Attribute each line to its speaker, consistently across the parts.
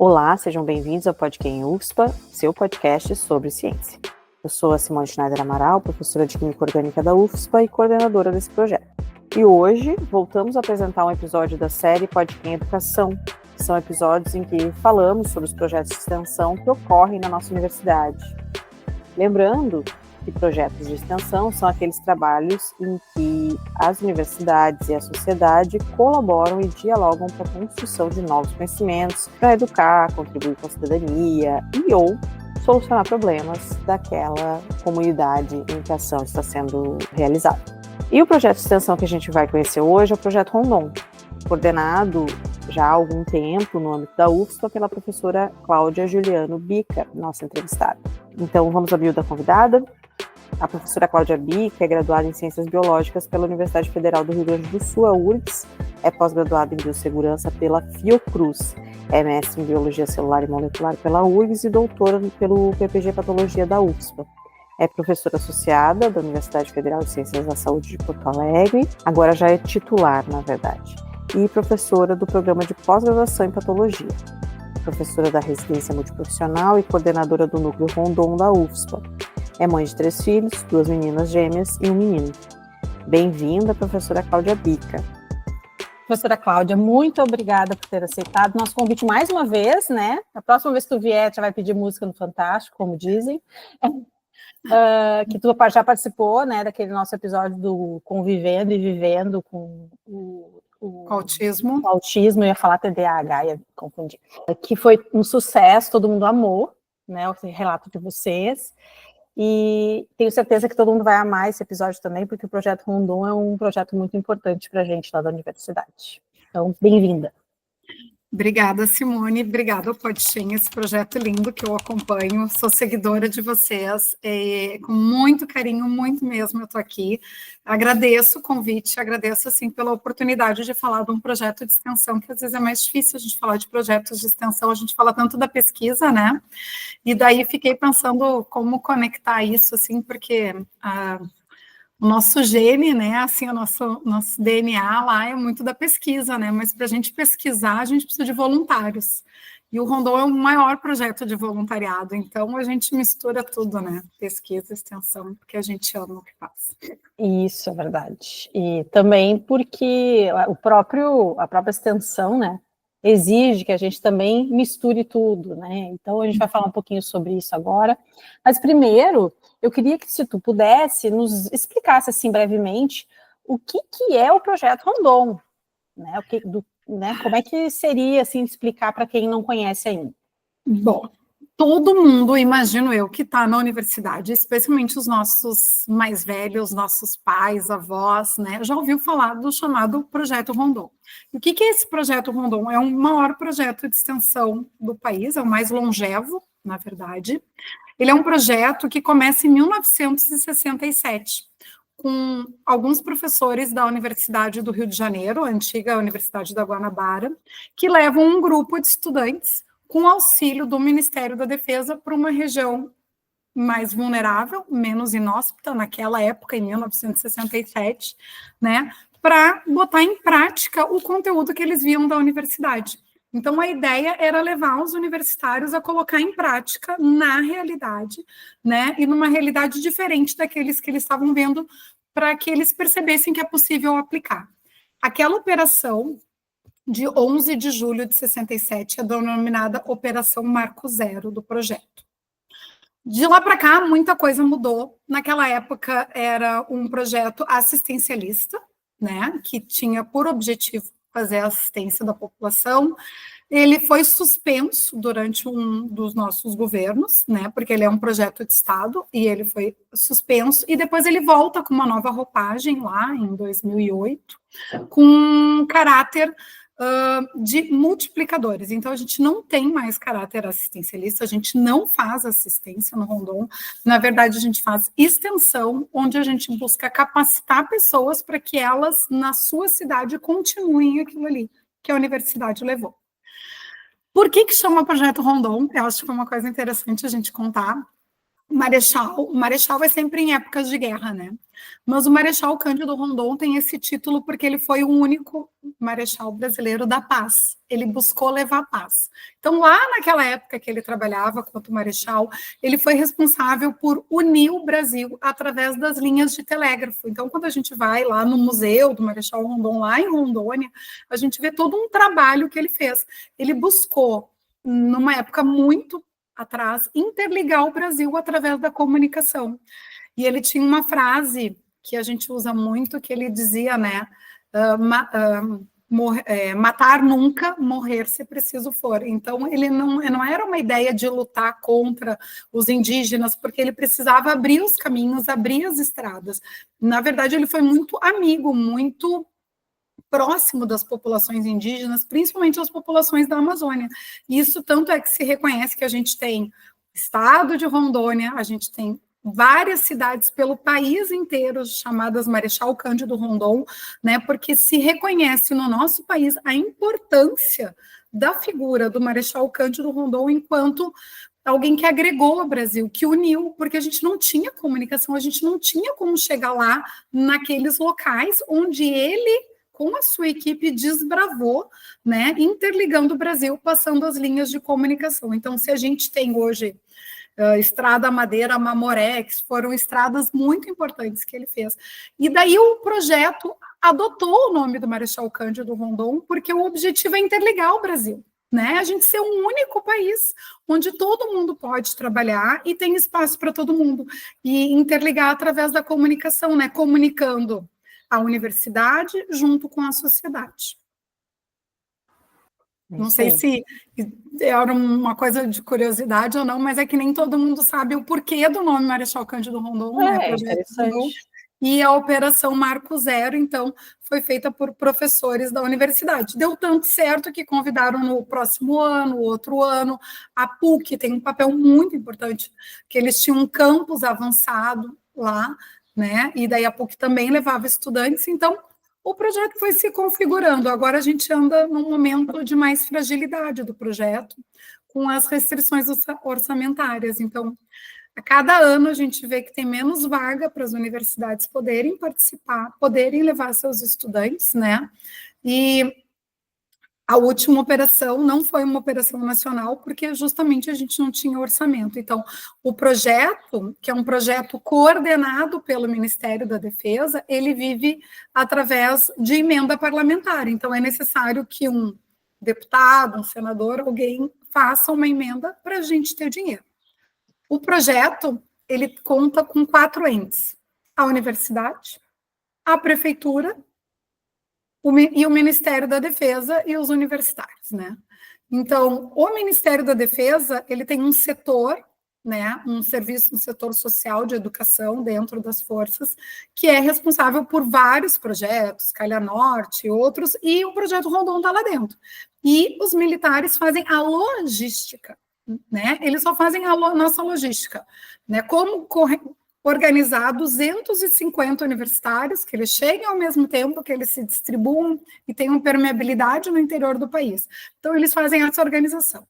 Speaker 1: Olá, sejam bem-vindos ao Podcast UFSPA, seu podcast sobre ciência. Eu sou a Simone Schneider Amaral, professora de Química Orgânica da UFSPA e coordenadora desse projeto. E hoje voltamos a apresentar um episódio da série Podcast Educação, que são episódios em que falamos sobre os projetos de extensão que ocorrem na nossa universidade. Lembrando que projetos de extensão são aqueles trabalhos em que as universidades e a sociedade colaboram e dialogam para a construção de novos conhecimentos, para educar, contribuir com a cidadania e ou solucionar problemas daquela comunidade em que a ação está sendo realizada. E o projeto de extensão que a gente vai conhecer hoje é o projeto Rondon, coordenado já há algum tempo no âmbito da UFSPA pela professora Cláudia Juliano Bica, nossa entrevistada. Então vamos à bio da convidada. A professora Cláudia Bica é graduada em Ciências Biológicas pela Universidade Federal do Rio Grande do Sul, a URGS, é pós-graduada em Biossegurança pela Fiocruz, é mestre em Biologia Celular e Molecular pela URGS e doutora pelo PPG Patologia da UFSPA. É professora associada da Universidade Federal de Ciências da Saúde de Porto Alegre, agora já é titular, na verdade, e professora do Programa de Pós-Graduação em Patologia. Professora da Residência Multiprofissional e coordenadora do Núcleo Rondon da UFSPA. É mãe de 3 filhos, 2 meninas gêmeas e um menino. Bem-vinda, professora Cláudia Bica.
Speaker 2: Professora Cláudia, muito obrigada por ter aceitado nosso convite mais uma vez, né? A próxima vez que tu vier, já vai pedir música no Fantástico, como dizem. Que tu já participou, né, daquele nosso episódio do Convivendo e Vivendo com o
Speaker 3: autismo.
Speaker 2: Eu ia falar TDAH, ia confundir. Que foi um sucesso, todo mundo amou, né, o relato de vocês. E tenho certeza que todo mundo vai amar esse episódio também, porque o Projeto Rondon é um projeto muito importante para a gente lá da universidade. Então, bem-vinda.
Speaker 3: Obrigada, Simone. Obrigada ao Podchin, esse projeto lindo que eu acompanho. Sou seguidora de vocês, com muito carinho, muito mesmo, eu estou aqui. Agradeço o convite, agradeço, assim, pela oportunidade de falar de um projeto de extensão, que às vezes é mais difícil a gente falar de projetos de extensão, a gente fala tanto da pesquisa, né? E daí fiquei pensando como conectar isso, assim, porque o nosso gene, né, assim, o nosso DNA lá é muito da pesquisa, né, mas para a gente pesquisar, a gente precisa de voluntários. E o Rondon é o maior projeto de voluntariado, então a gente mistura tudo, né, pesquisa, extensão, porque a gente ama o que faz.
Speaker 2: Isso, é verdade. E também porque a própria extensão, né, exige que a gente também misture tudo, né? Então a gente vai falar um pouquinho sobre isso agora. Mas primeiro, eu queria que, se tu pudesse, nos explicasse assim brevemente o que é o Projeto Rondon, né? Como é que seria assim explicar para quem não conhece ainda?
Speaker 3: Bom, todo mundo, imagino eu, que está na universidade, especialmente os nossos mais velhos, nossos pais, avós, né, já ouviu falar do chamado Projeto Rondon. E o que é esse Projeto Rondon? É o maior projeto de extensão do país, é o mais longevo, na verdade. Ele é um projeto que começa em 1967, com alguns professores da Universidade do Rio de Janeiro, a antiga Universidade da Guanabara, que levam um grupo de estudantes com auxílio do Ministério da Defesa para uma região mais vulnerável, menos inóspita, naquela época, em 1967, né, para botar em prática o conteúdo que eles viam da universidade. Então, a ideia era levar os universitários a colocar em prática na realidade, né, e numa realidade diferente daqueles que eles estavam vendo, para que eles percebessem que é possível aplicar. Aquela operação de 11 de julho de 67, é denominada Operação Marco Zero do projeto. De lá para cá, muita coisa mudou. Naquela época, era um projeto assistencialista, né, que tinha por objetivo fazer a assistência da população. Ele foi suspenso durante um dos nossos governos, né, porque ele é um projeto de Estado, e ele foi suspenso, e depois ele volta com uma nova roupagem lá em 2008, com um caráter de multiplicadores. Então, a gente não tem mais caráter assistencialista, a gente não faz assistência no Rondon, na verdade, a gente faz extensão, onde a gente busca capacitar pessoas para que elas, na sua cidade, continuem aquilo ali que a universidade levou. Por que chama Projeto Rondon? Eu acho que foi uma coisa interessante a gente contar. Marechal é sempre em épocas de guerra, né? Mas o Marechal Cândido Rondon tem esse título porque ele foi o único marechal brasileiro da paz. Ele buscou levar paz. Então, lá naquela época que ele trabalhava quanto marechal, ele foi responsável por unir o Brasil através das linhas de telégrafo. Então, quando a gente vai lá no museu do Marechal Rondon, lá em Rondônia, a gente vê todo um trabalho que ele fez. Ele buscou, numa época muito atrás, interligar o Brasil através da comunicação. E ele tinha uma frase que a gente usa muito, que ele dizia, né, matar nunca, morrer se preciso for. Então, ele não era uma ideia de lutar contra os indígenas, porque ele precisava abrir os caminhos, abrir as estradas. Na verdade, ele foi muito amigo, muito próximo das populações indígenas, principalmente as populações da Amazônia. Isso tanto é que se reconhece que a gente tem estado de Rondônia, a gente tem várias cidades pelo país inteiro chamadas Marechal Cândido Rondon, né, porque se reconhece no nosso país a importância da figura do Marechal Cândido Rondon enquanto alguém que agregou ao Brasil, que uniu, porque a gente não tinha comunicação, a gente não tinha como chegar lá naqueles locais onde ele, com a sua equipe, desbravou, né, interligando o Brasil, passando as linhas de comunicação. Então, se a gente tem hoje Estrada Madeira, Mamorex, foram estradas muito importantes que ele fez. E daí o projeto adotou o nome do Marechal Cândido Rondon, porque o objetivo é interligar o Brasil, né? A gente ser um único país onde todo mundo pode trabalhar e tem espaço para todo mundo. E interligar através da comunicação, né? Comunicando a universidade junto com a sociedade. Não sei se era uma coisa de curiosidade ou não, mas é que nem todo mundo sabe o porquê do nome Marechal Cândido Rondon, né?
Speaker 2: É interessante.
Speaker 3: E a Operação Marco Zero, então, foi feita por professores da universidade. Deu tanto certo que convidaram no próximo ano, outro ano. A PUC tem um papel muito importante, que eles tinham um campus avançado lá, né? E daí a PUC também levava estudantes, então o projeto foi se configurando. Agora a gente anda num momento de mais fragilidade do projeto, com as restrições orçamentárias. Então, a cada ano a gente vê que tem menos vaga para as universidades poderem participar, poderem levar seus estudantes, né? E a última operação não foi uma operação nacional, porque justamente a gente não tinha orçamento. Então, o projeto, que é um projeto coordenado pelo Ministério da Defesa, ele vive através de emenda parlamentar. Então, é necessário que um deputado, um senador, alguém faça uma emenda para a gente ter dinheiro. O projeto, ele conta com 4 entes: a universidade, a prefeitura, e o Ministério da Defesa e os universitários, né? Então, o Ministério da Defesa, ele tem um setor, né, um serviço, um setor social de educação dentro das forças, que é responsável por vários projetos, Calha Norte e outros, e o projeto Rondon está lá dentro. E os militares fazem a logística, né? Eles só fazem a nossa logística, né? Como organizar 250 universitários, que eles cheguem ao mesmo tempo, que eles se distribuam e tenham permeabilidade no interior do país. Então, eles fazem essa organização.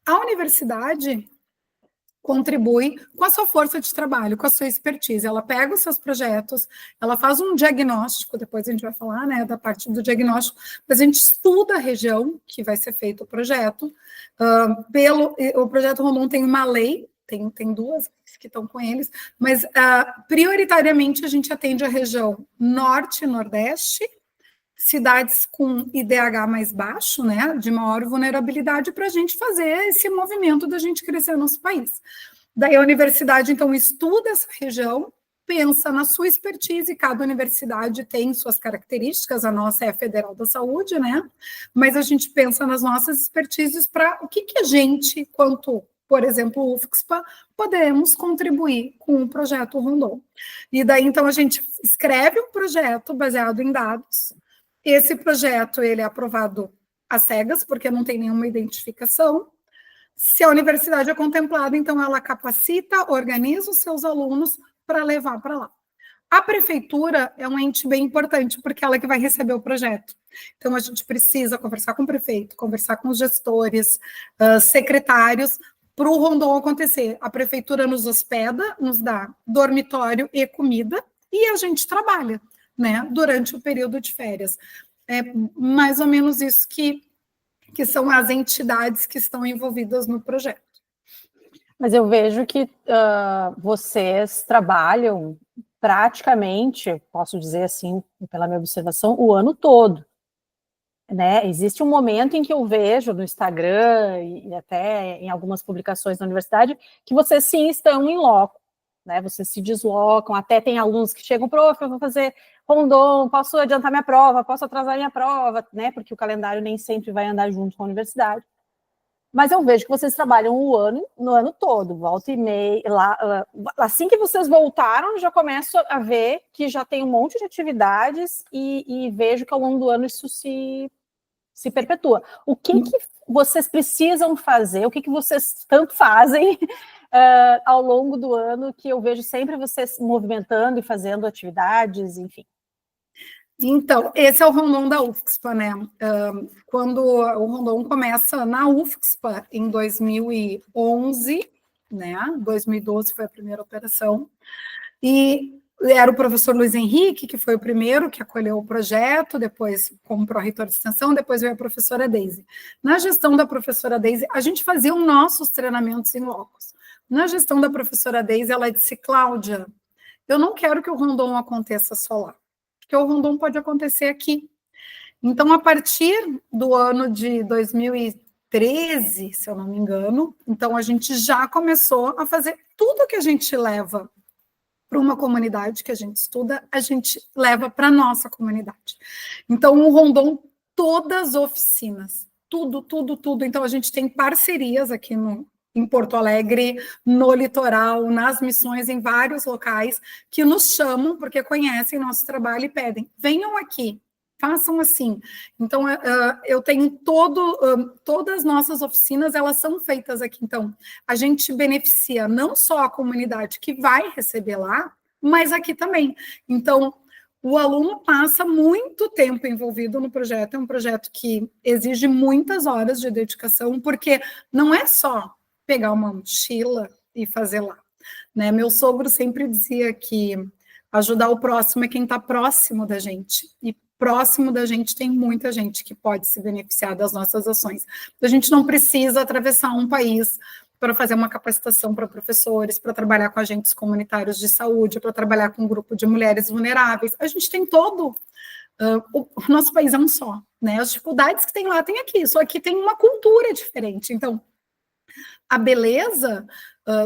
Speaker 3: A universidade contribui com a sua força de trabalho, com a sua expertise. Ela pega os seus projetos, ela faz um diagnóstico, depois a gente vai falar, né, da parte do diagnóstico, mas a gente estuda a região que vai ser feito o projeto. O projeto Rondon tem uma lei, tem 2 que estão com eles, mas prioritariamente a gente atende a região norte e nordeste, cidades com IDH mais baixo, né, de maior vulnerabilidade, para a gente fazer esse movimento da gente crescer no nosso país. Daí a universidade, então, estuda essa região, pensa na sua expertise, cada universidade tem suas características, a nossa é a Federal da Saúde, né, mas a gente pensa nas nossas expertises para o que a gente, quanto, por exemplo, o UFSPA, podemos contribuir com o projeto Rondon. E daí, então, a gente escreve um projeto baseado em dados. Esse projeto, ele é aprovado às cegas, porque não tem nenhuma identificação. Se a universidade é contemplada, então ela capacita, organiza os seus alunos para levar para lá. A prefeitura é um ente bem importante, porque ela é que vai receber o projeto. Então, a gente precisa conversar com o prefeito, conversar com os gestores, secretários, para o Rondon acontecer, a prefeitura nos hospeda, nos dá dormitório e comida, e a gente trabalha, né, durante o período de férias. É mais ou menos isso que são as entidades que estão envolvidas no projeto.
Speaker 2: Mas eu vejo que vocês trabalham praticamente, posso dizer assim, pela minha observação, o ano todo. Né? Existe um momento em que eu vejo no Instagram e até em algumas publicações da universidade que vocês sim estão em loco, né? Vocês se deslocam, até tem alunos que chegam, prof, eu vou fazer Rondon, posso adiantar minha prova, posso atrasar minha prova, né? Porque o calendário nem sempre vai andar junto com a universidade. Mas eu vejo que vocês trabalham no ano todo, volta e meia, assim que vocês voltaram, já começo a ver que já tem um monte de atividades e vejo que ao longo do ano isso se perpetua. O que vocês precisam fazer, o que vocês tanto fazem ao longo do ano, que eu vejo sempre vocês movimentando e fazendo atividades, enfim?
Speaker 3: Então, esse é o Rondon da UFSPA, né? Quando o Rondon começa na UFSPA em 2011, né? 2012 foi a primeira operação, e era o professor Luiz Henrique, que foi o primeiro que acolheu o projeto, depois como pró-reitor de extensão, depois veio a professora Deise. Na gestão da professora Deise, a gente fazia os nossos treinamentos em locos. Na gestão da professora Deise, ela disse, Cláudia, eu não quero que o Rondon aconteça só lá, porque o Rondon pode acontecer aqui. Então, a partir do ano de 2013, se eu não me engano, então a gente já começou a fazer tudo que a gente leva para uma comunidade que a gente estuda, a gente leva para a nossa comunidade. Então, o Rondon, todas as oficinas, tudo. Então, a gente tem parcerias aqui em Porto Alegre, no litoral, nas missões, em vários locais, que nos chamam, porque conhecem nosso trabalho e pedem, venham aqui, façam assim. Então, eu tenho todas as nossas oficinas, elas são feitas aqui. Então, a gente beneficia não só a comunidade que vai receber lá, mas aqui também. Então, o aluno passa muito tempo envolvido no projeto, é um projeto que exige muitas horas de dedicação, porque não é só pegar uma mochila e fazer lá, né? Meu sogro sempre dizia que ajudar o próximo é quem está próximo da gente, e próximo da gente tem muita gente que pode se beneficiar das nossas ações. A gente não precisa atravessar um país para fazer uma capacitação para professores, para trabalhar com agentes comunitários de saúde, para trabalhar com um grupo de mulheres vulneráveis. A gente tem todo... o nosso país é um só, né? As dificuldades que tem lá, tem aqui, só que tem uma cultura diferente. Então, a beleza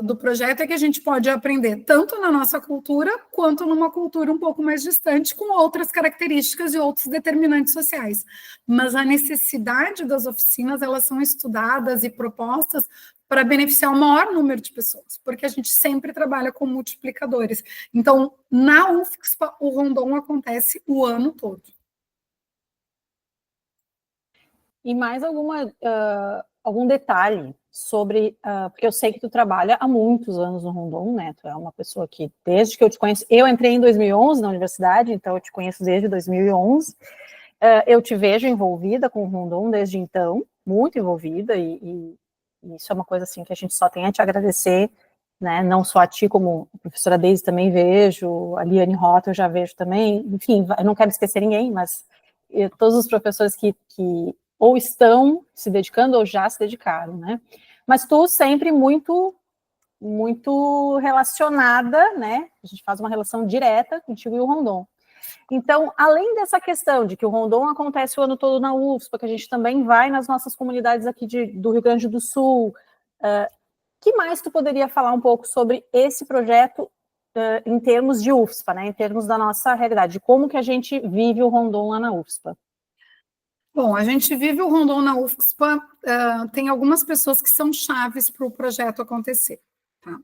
Speaker 3: do projeto é que a gente pode aprender tanto na nossa cultura, quanto numa cultura um pouco mais distante, com outras características e outros determinantes sociais. Mas a necessidade das oficinas, elas são estudadas e propostas para beneficiar o maior número de pessoas, porque a gente sempre trabalha com multiplicadores. Então, na UFSPA, o Rondon acontece o ano todo.
Speaker 2: E mais algum detalhe sobre, porque eu sei que tu trabalha há muitos anos no Rondon, né? Tu é uma pessoa que, desde que eu te conheço, eu entrei em 2011 na universidade, então eu te conheço desde 2011. Eu te vejo envolvida com o Rondon desde então, muito envolvida, e isso é uma coisa assim que a gente só tem a te agradecer, né? Não só a ti, como a professora Deise também vejo, a Liane Rota eu já vejo também, enfim, eu não quero esquecer ninguém, mas todos os professores que ou estão se dedicando ou já se dedicaram, né? Mas tu sempre muito relacionada, né? A gente faz uma relação direta contigo e o Rondon. Então, além dessa questão de que o Rondon acontece o ano todo na UFSPA, que a gente também vai nas nossas comunidades aqui do Rio Grande do Sul, que mais tu poderia falar um pouco sobre esse projeto em termos de UFSPA, né? Em termos da nossa realidade, de como que a gente vive o Rondon lá na UFSPA?
Speaker 3: Bom, a gente vive o Rondon na UFSPA, tem algumas pessoas que são chaves para o projeto acontecer. Tá?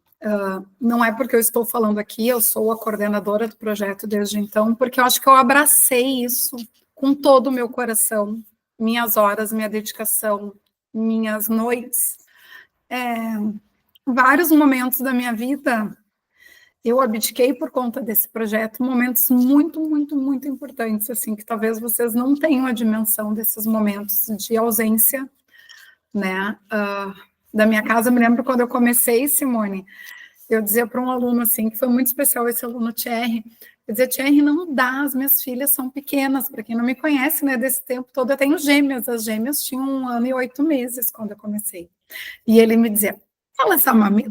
Speaker 3: Não é porque eu estou falando aqui, eu sou a coordenadora do projeto desde então, porque eu acho que eu abracei isso com todo o meu coração, minhas horas, minha dedicação, minhas noites. Vários momentos da minha vida, eu abdiquei por conta desse projeto, momentos muito importantes, assim, que talvez vocês não tenham a dimensão desses momentos de ausência, né? da minha casa. Eu me lembro quando eu comecei, Simone, eu dizia para um aluno assim, que foi muito especial, esse aluno Thierry, eu dizia, Thierry, não dá, as minhas filhas são pequenas, para quem não me conhece, né, desse tempo todo, eu tenho gêmeas, as gêmeas tinham 1 ano e 8 meses quando eu comecei. E ele me dizia,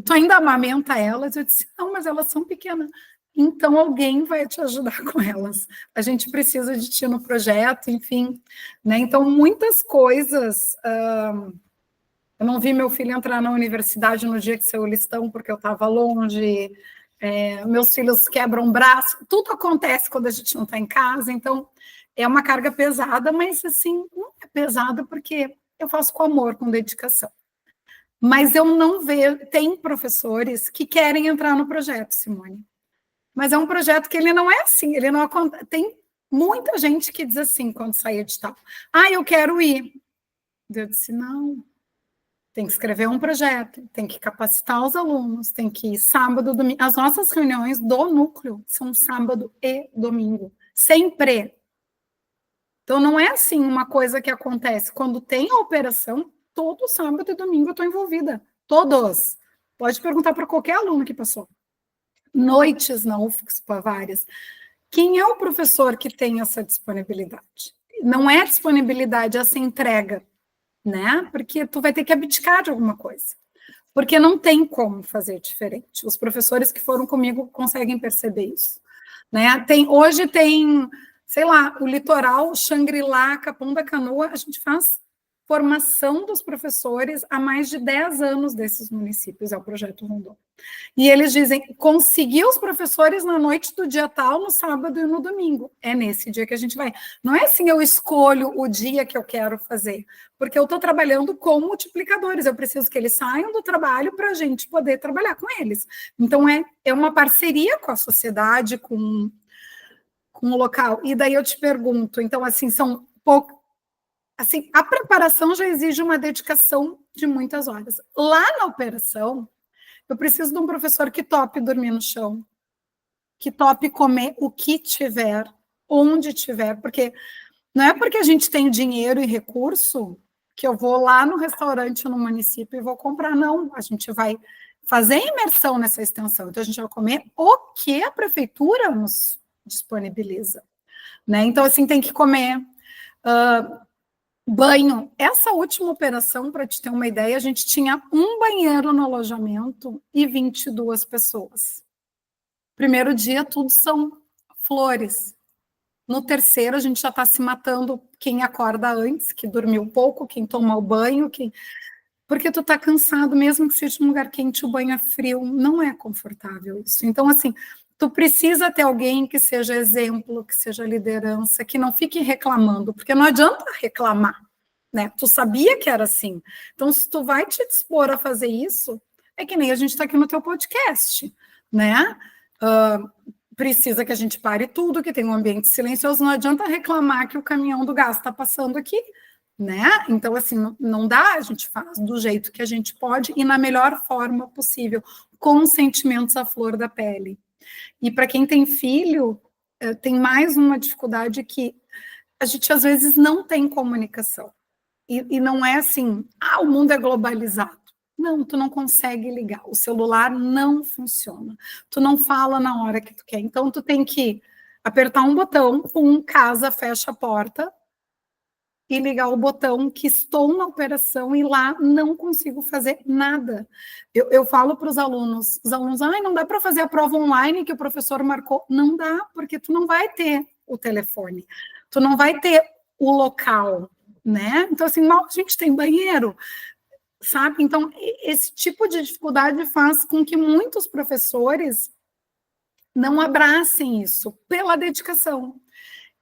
Speaker 3: tu ainda amamenta elas? Eu disse, não, mas elas são pequenas. Então alguém vai te ajudar com elas. A gente precisa de ti no projeto, enfim. Né? Então, muitas coisas... eu não vi meu filho entrar na universidade no dia que saiu o listão, porque eu estava longe. Meus filhos quebram o braço. Tudo acontece quando a gente não está em casa. Então, é uma carga pesada, mas assim, não é pesada porque eu faço com amor, com dedicação. Mas eu não vejo... Tem professores que querem entrar no projeto, Simone. Mas é um projeto que ele não é assim. Ele não tem muita gente que diz assim, quando sai edital. Eu quero ir. Eu disse, não... Tem que escrever um projeto, tem que capacitar os alunos, tem que ir sábado, domingo. As nossas reuniões do núcleo são sábado e domingo, sempre. Então, não é assim uma coisa que acontece. Quando tem a operação, todo sábado e domingo eu estou envolvida. Todos. Pode perguntar para qualquer aluno que passou. Noites na UFSPA, várias. Quem é o professor que tem essa disponibilidade? Não é disponibilidade, essa entrega. Né? Porque tu vai ter que abdicar de alguma coisa. Porque não tem como fazer diferente. Os professores que foram comigo conseguem perceber isso. Né? Hoje tem, sei lá, o litoral, Xangri-Lá, Capão da Canoa, a gente faz formação dos professores há mais de 10 anos desses municípios, é o Projeto Rondon. E eles dizem, conseguir os professores na noite do dia tal, no sábado e no domingo. É nesse dia que a gente vai. Não é assim, eu escolho o dia que eu quero fazer, porque eu estou trabalhando com multiplicadores, eu preciso que eles saiam do trabalho para a gente poder trabalhar com eles. Então, é uma parceria com a sociedade, com o local. E daí eu te pergunto, então, assim, são poucos... Assim, a preparação já exige uma dedicação de muitas horas. Lá na operação, eu preciso de um professor que tope dormir no chão, que tope comer o que tiver, onde tiver, porque não é porque a gente tem dinheiro e recurso que eu vou lá no restaurante no município e vou comprar, não. A gente vai fazer imersão nessa extensão, então a gente vai comer o que a prefeitura nos disponibiliza. Né? Então, assim, tem que comer... banho. Essa última operação, para te ter uma ideia, a gente tinha um banheiro no alojamento e 22 pessoas. Primeiro dia, tudo são flores. No terceiro, a gente já está se matando quem acorda antes, que dormiu pouco, quem toma o banho, porque tu está cansado, mesmo que seja um lugar quente, o banho é frio, não é confortável isso. Então, assim, tu precisa ter alguém que seja exemplo, que seja liderança, que não fique reclamando, porque não adianta reclamar, né? Tu sabia que era assim. Então, se tu vai te dispor a fazer isso, é que nem a gente está aqui no teu podcast, né? Precisa que a gente pare tudo, que tenha um ambiente silencioso, não adianta reclamar que o caminhão do gás está passando aqui, né? Então, assim, não dá, a gente faz do jeito que a gente pode e na melhor forma possível, com sentimentos à flor da pele. E para quem tem filho, tem mais uma dificuldade que a gente às vezes não tem comunicação. E não é assim, o mundo é globalizado. Não, tu não consegue ligar, o celular não funciona, tu não fala na hora que tu quer, então tu tem que apertar um botão, casa, fecha a porta, e ligar o botão que estou na operação e lá não consigo fazer nada. Eu falo para os alunos, não dá para fazer a prova online que o professor marcou. Não dá, porque tu não vai ter o telefone, tu não vai ter o local, né? Então, assim, mal a gente tem banheiro, sabe? Então, esse tipo de dificuldade faz com que muitos professores não abracem isso pela dedicação.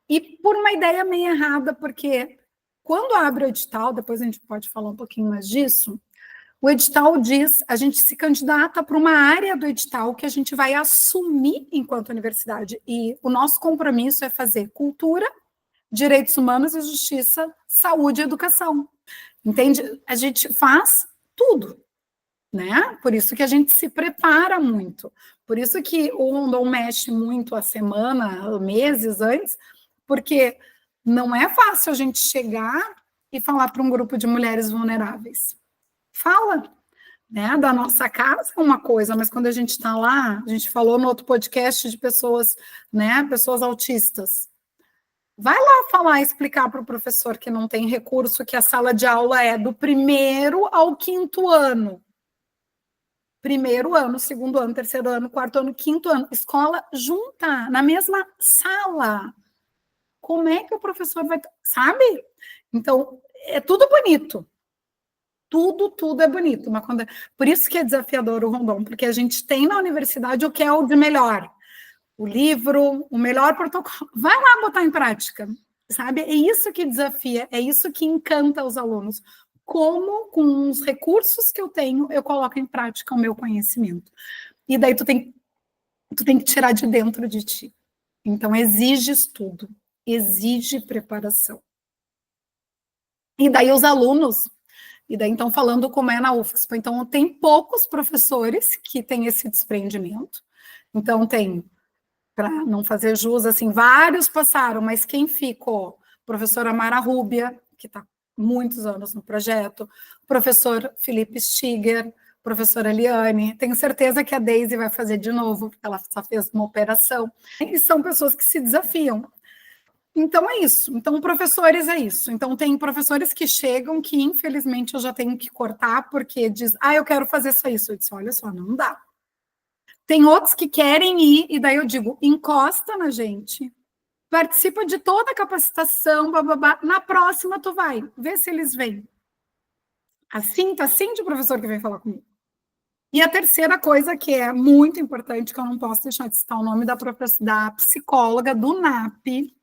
Speaker 3: E por uma ideia meio errada, porque quando abre o edital, depois a gente pode falar um pouquinho mais disso, o edital diz, a gente se candidata para uma área do edital que a gente vai assumir enquanto universidade. E o nosso compromisso é fazer cultura, direitos humanos e justiça, saúde e educação. Entende? A gente faz tudo, né? Por isso que a gente se prepara muito. Por isso que o Rondon mexe muito a semana, meses antes, porque não é fácil a gente chegar e falar para um grupo de mulheres vulneráveis. Fala, né, da nossa casa é uma coisa, mas quando a gente está lá, a gente falou no outro podcast de pessoas, né, pessoas autistas. Vai lá falar, explicar para o professor que não tem recurso, que a sala de aula é do 1º ao 5º ano. 1º ano, 2º ano, 3º ano, 4º ano, 5º ano. Escola junta, na mesma sala. Como é que o professor vai... Sabe? Então, é tudo bonito. Tudo é bonito. Mas quando... Por isso que é desafiador o Rondon, porque a gente tem na universidade o que é o de melhor. O livro, o melhor protocolo. Vai lá botar em prática, sabe? É isso que desafia, é isso que encanta os alunos. Como, com os recursos que eu tenho, eu coloco em prática o meu conhecimento. E daí tu tem que tirar de dentro de ti. Então, exige estudo, exige preparação. E daí os alunos, e daí então falando como é na UFSP, então tem poucos professores que têm esse desprendimento. Então tem, para não fazer jus, assim, vários passaram, mas quem ficou? Professora Mara Rúbia, que está muitos anos no projeto, professor Felipe Stiger, professora Eliane, tenho certeza que a Deise vai fazer de novo, porque ela só fez uma operação, e são pessoas que se desafiam. Então é isso, então professores é isso, então tem professores que chegam que infelizmente eu já tenho que cortar, porque diz, eu quero fazer só isso, eu disse, olha só, não dá. Tem outros que querem ir, e daí eu digo, encosta na gente, participa de toda a capacitação, bababá, na próxima tu vai, vê se eles vêm. Assim, tá assim de professor que vem falar comigo. E a terceira coisa que é muito importante, que eu não posso deixar de citar o nome da psicóloga do NAP,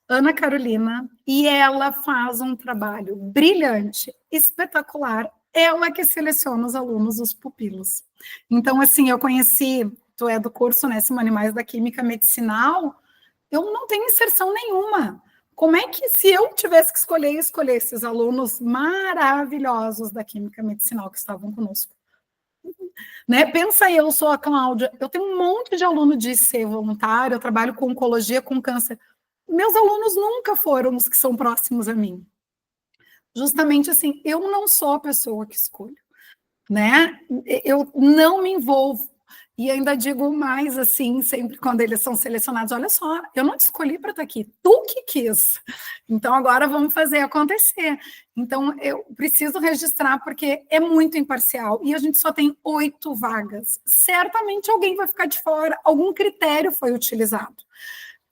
Speaker 3: Ana Carolina, e ela faz um trabalho brilhante, espetacular, ela que seleciona os alunos, os pupilos. Então, assim, eu conheci, tu é do curso, né, Simone, mais da Química Medicinal, eu não tenho inserção nenhuma. Como é que, se eu tivesse que escolher esses alunos maravilhosos da Química Medicinal que estavam conosco? Né? Pensa eu sou a Cláudia, eu tenho um monte de aluno de ser voluntário, eu trabalho com oncologia, com câncer. Meus alunos nunca foram os que são próximos a mim. Justamente assim, eu não sou a pessoa que escolho, né? Eu não me envolvo. E ainda digo mais assim, sempre quando eles são selecionados, olha só, eu não te escolhi para estar aqui, tu que quis. Então agora vamos fazer acontecer. Então eu preciso registrar porque é muito imparcial e a gente só tem 8 vagas. Certamente alguém vai ficar de fora, algum critério foi utilizado.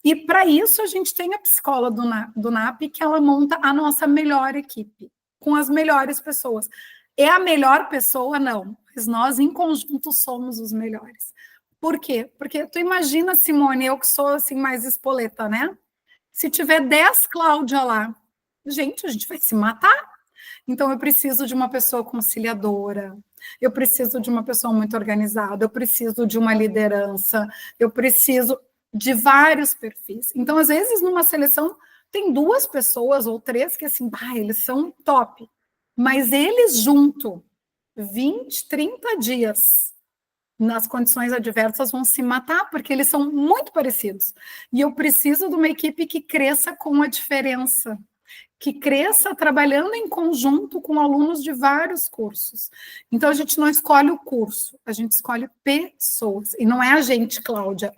Speaker 3: E para isso a gente tem a psicóloga do NAP, que ela monta a nossa melhor equipe, com as melhores pessoas. É a melhor pessoa? Não, mas nós em conjunto somos os melhores. Por quê? Porque tu imagina, Simone, eu que sou assim mais espoleta, né? Se tiver 10 Cláudia lá, gente, a gente vai se matar. Então eu preciso de uma pessoa conciliadora, eu preciso de uma pessoa muito organizada, eu preciso de uma liderança, eu preciso de vários perfis. Então, às vezes, numa seleção, tem 2 pessoas ou 3 que, assim, eles são top. Mas eles junto, 20, 30 dias, nas condições adversas, vão se matar, porque eles são muito parecidos. E eu preciso de uma equipe que cresça com a diferença, que cresça trabalhando em conjunto com alunos de vários cursos. Então, a gente não escolhe o curso, a gente escolhe pessoas. E não é a gente, Cláudia,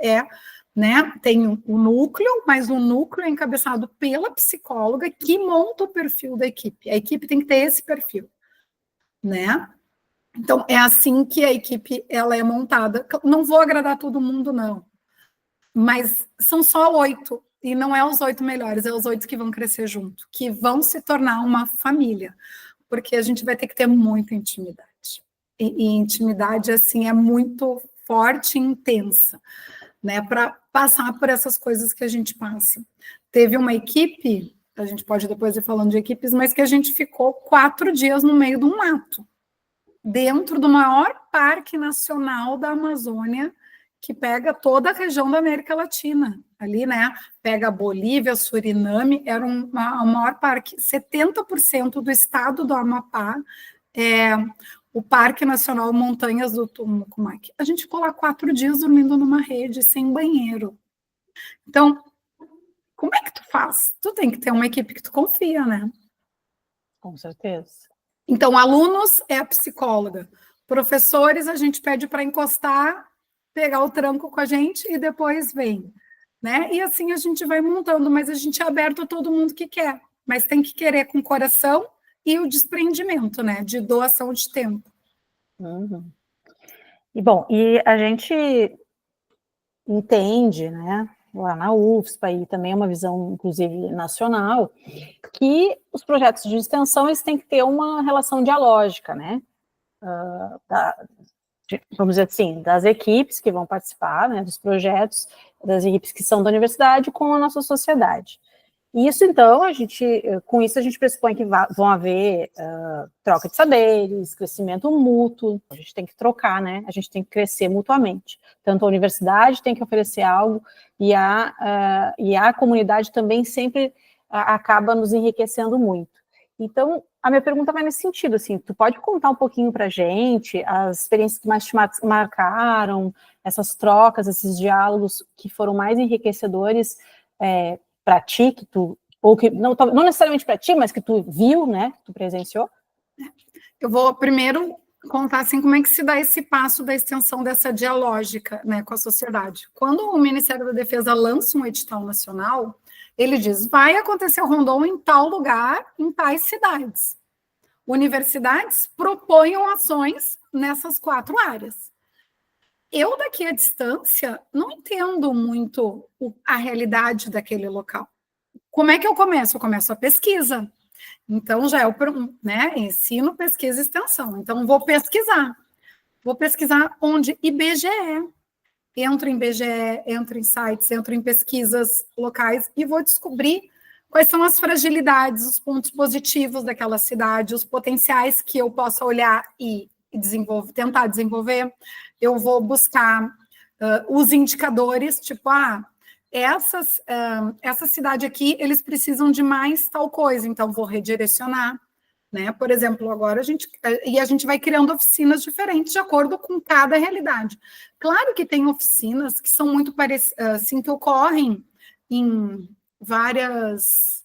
Speaker 3: né? Tem o núcleo, mas o núcleo é encabeçado pela psicóloga que monta o perfil da equipe. A equipe tem que ter esse perfil, né? Então, é assim que a equipe ela é montada. Não vou agradar todo mundo, não. Mas são só 8, e não é os 8 melhores, é os 8 que vão crescer junto, que vão se tornar uma família, porque a gente vai ter que ter muita intimidade. E intimidade, assim, é muito forte e intensa, né, para passar por essas coisas que a gente passa. Teve uma equipe, a gente pode depois ir falando de equipes, mas que a gente ficou 4 dias no meio de um mato, dentro do maior parque nacional da Amazônia, que pega toda a região da América Latina, ali, né, pega Bolívia, Suriname, era o maior parque, 70% do estado do Amapá, o Parque Nacional Montanhas do Tumucumaque. A gente ficou lá 4 dias dormindo numa rede, sem banheiro. Então, como é que tu faz? Tu tem que ter uma equipe que tu confia, né?
Speaker 2: Com certeza.
Speaker 3: Então, alunos é a psicóloga. Professores, a gente pede para encostar, pegar o tranco com a gente e depois vem, né? E assim a gente vai montando, mas a gente é aberto a todo mundo que quer, mas tem que querer com o coração e o desprendimento, né? De doação de tempo.
Speaker 2: Uhum. E bom, e a gente entende, né, lá na UFSPA, e também é uma visão, inclusive, nacional, que os projetos de extensão eles têm que ter uma relação dialógica, né, vamos dizer assim, das equipes que vão participar, né, dos projetos, das equipes que são da universidade com a nossa sociedade. E isso, então, com isso a gente pressupõe que vão haver troca de saberes, crescimento mútuo, a gente tem que trocar, né? A gente tem que crescer mutuamente. Tanto a universidade tem que oferecer algo, e a comunidade também sempre acaba nos enriquecendo muito. Então, a minha pergunta vai nesse sentido, assim, tu pode contar um pouquinho pra gente as experiências que mais te marcaram, essas trocas, esses diálogos que foram mais enriquecedores para ti, que tu, ou que não necessariamente para ti, mas que tu viu, né, que tu presenciou?
Speaker 3: Eu vou primeiro contar assim como é que se dá esse passo da extensão dessa dialógica, né, com a sociedade. Quando o Ministério da Defesa lança um edital nacional, ele diz, vai acontecer o Rondon em tal lugar, em tais cidades. Universidades proponham ações nessas 4 áreas. Eu, daqui à distância, não entendo muito a realidade daquele local. Como é que eu começo? Eu começo a pesquisa. Então, já é né, ensino, pesquisa e extensão. Então, vou pesquisar. Vou pesquisar onde? IBGE. Entro em IBGE, entro em sites, entro em pesquisas locais e vou descobrir quais são as fragilidades, os pontos positivos daquela cidade, os potenciais que eu possa olhar e tentar desenvolver. Eu vou buscar os indicadores, tipo, essa cidade aqui, eles precisam de mais tal coisa, então vou redirecionar, né? Por exemplo, agora a gente vai criando oficinas diferentes de acordo com cada realidade. Claro que tem oficinas que são muito parecidas, assim, que ocorrem em várias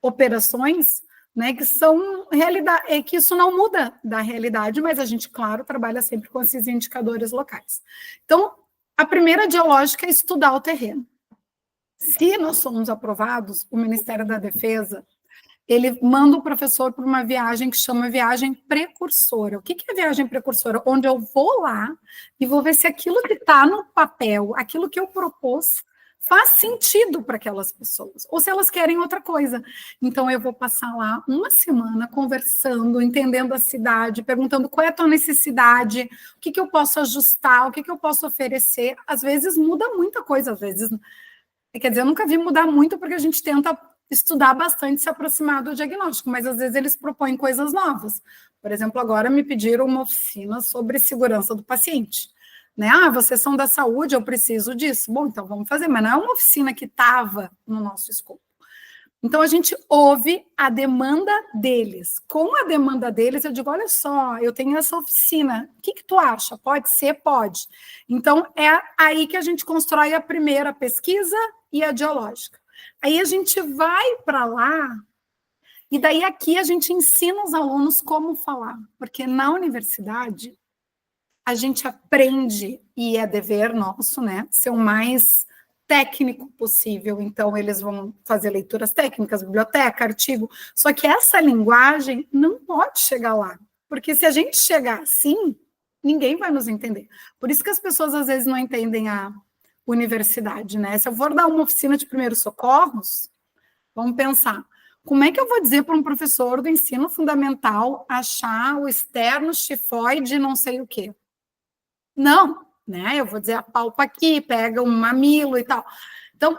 Speaker 3: operações, né, que são realidade, que isso não muda da realidade, mas a gente, claro, trabalha sempre com esses indicadores locais. Então, a primeira dialógica é estudar o terreno. Se nós somos aprovados, o Ministério da Defesa, ele manda o professor para uma viagem que chama viagem precursora. O que é viagem precursora? Onde eu vou lá e vou ver se aquilo que está no papel, aquilo que eu propus, faz sentido para aquelas pessoas, ou se elas querem outra coisa. Então, eu vou passar lá uma semana conversando, entendendo a cidade, perguntando qual é a tua necessidade, o que eu posso ajustar, o que eu posso oferecer. Às vezes muda muita coisa, às vezes... Quer dizer, eu nunca vi mudar muito, porque a gente tenta estudar bastante, se aproximar do diagnóstico, mas às vezes eles propõem coisas novas. Por exemplo, agora me pediram uma oficina sobre segurança do paciente. Né? Vocês são da saúde, eu preciso disso. Bom, então vamos fazer, mas não é uma oficina que estava no nosso escopo. Então, a gente ouve a demanda deles. Com a demanda deles, eu digo, olha só, eu tenho essa oficina, o que tu acha? Pode ser? Pode. Então, é aí que a gente constrói a primeira pesquisa e a dialógica. Aí a gente vai para lá, e daí aqui a gente ensina os alunos como falar, porque na universidade a gente aprende, e é dever nosso, né, ser o mais técnico possível, então eles vão fazer leituras técnicas, biblioteca, artigo, só que essa linguagem não pode chegar lá, porque se a gente chegar assim, ninguém vai nos entender. Por isso que as pessoas às vezes não entendem a universidade, né? Se eu for dar uma oficina de primeiros socorros, vamos pensar, como é que eu vou dizer para um professor do ensino fundamental achar o externo xifoide não sei o quê? Não, né? Eu vou dizer, apalpa aqui, pega um mamilo e tal. Então,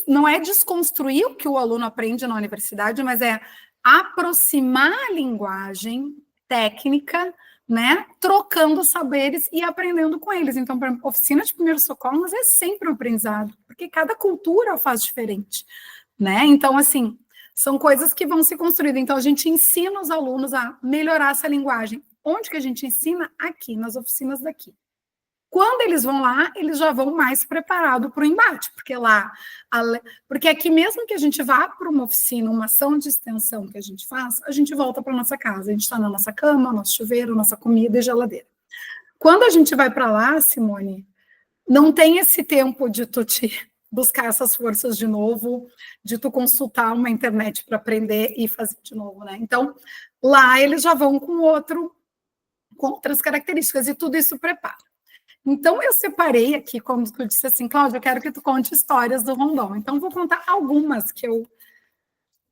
Speaker 3: não é desconstruir o que o aluno aprende na universidade, mas é aproximar a linguagem técnica, né? Trocando saberes e aprendendo com eles. Então, para oficina de primeiros socorros é sempre um aprendizado, porque cada cultura faz diferente, né? Então, assim, são coisas que vão se construindo. Então, a gente ensina os alunos a melhorar essa linguagem. Onde que a gente ensina? Aqui, nas oficinas daqui. Quando eles vão lá, eles já vão mais preparados para o embate, porque aqui mesmo que a gente vá para uma oficina, uma ação de extensão que a gente faz, a gente volta para nossa casa, a gente está na nossa cama, nosso chuveiro, nossa comida e geladeira. Quando a gente vai para lá, Simone, não tem esse tempo de tu te buscar essas forças de novo, de tu consultar uma internet para aprender e fazer de novo, né? Então, lá eles já vão com outras características, e tudo isso prepara. Então, eu separei aqui, como tu disse assim, Cláudia, eu quero que tu conte histórias do Rondon. Então, vou contar algumas que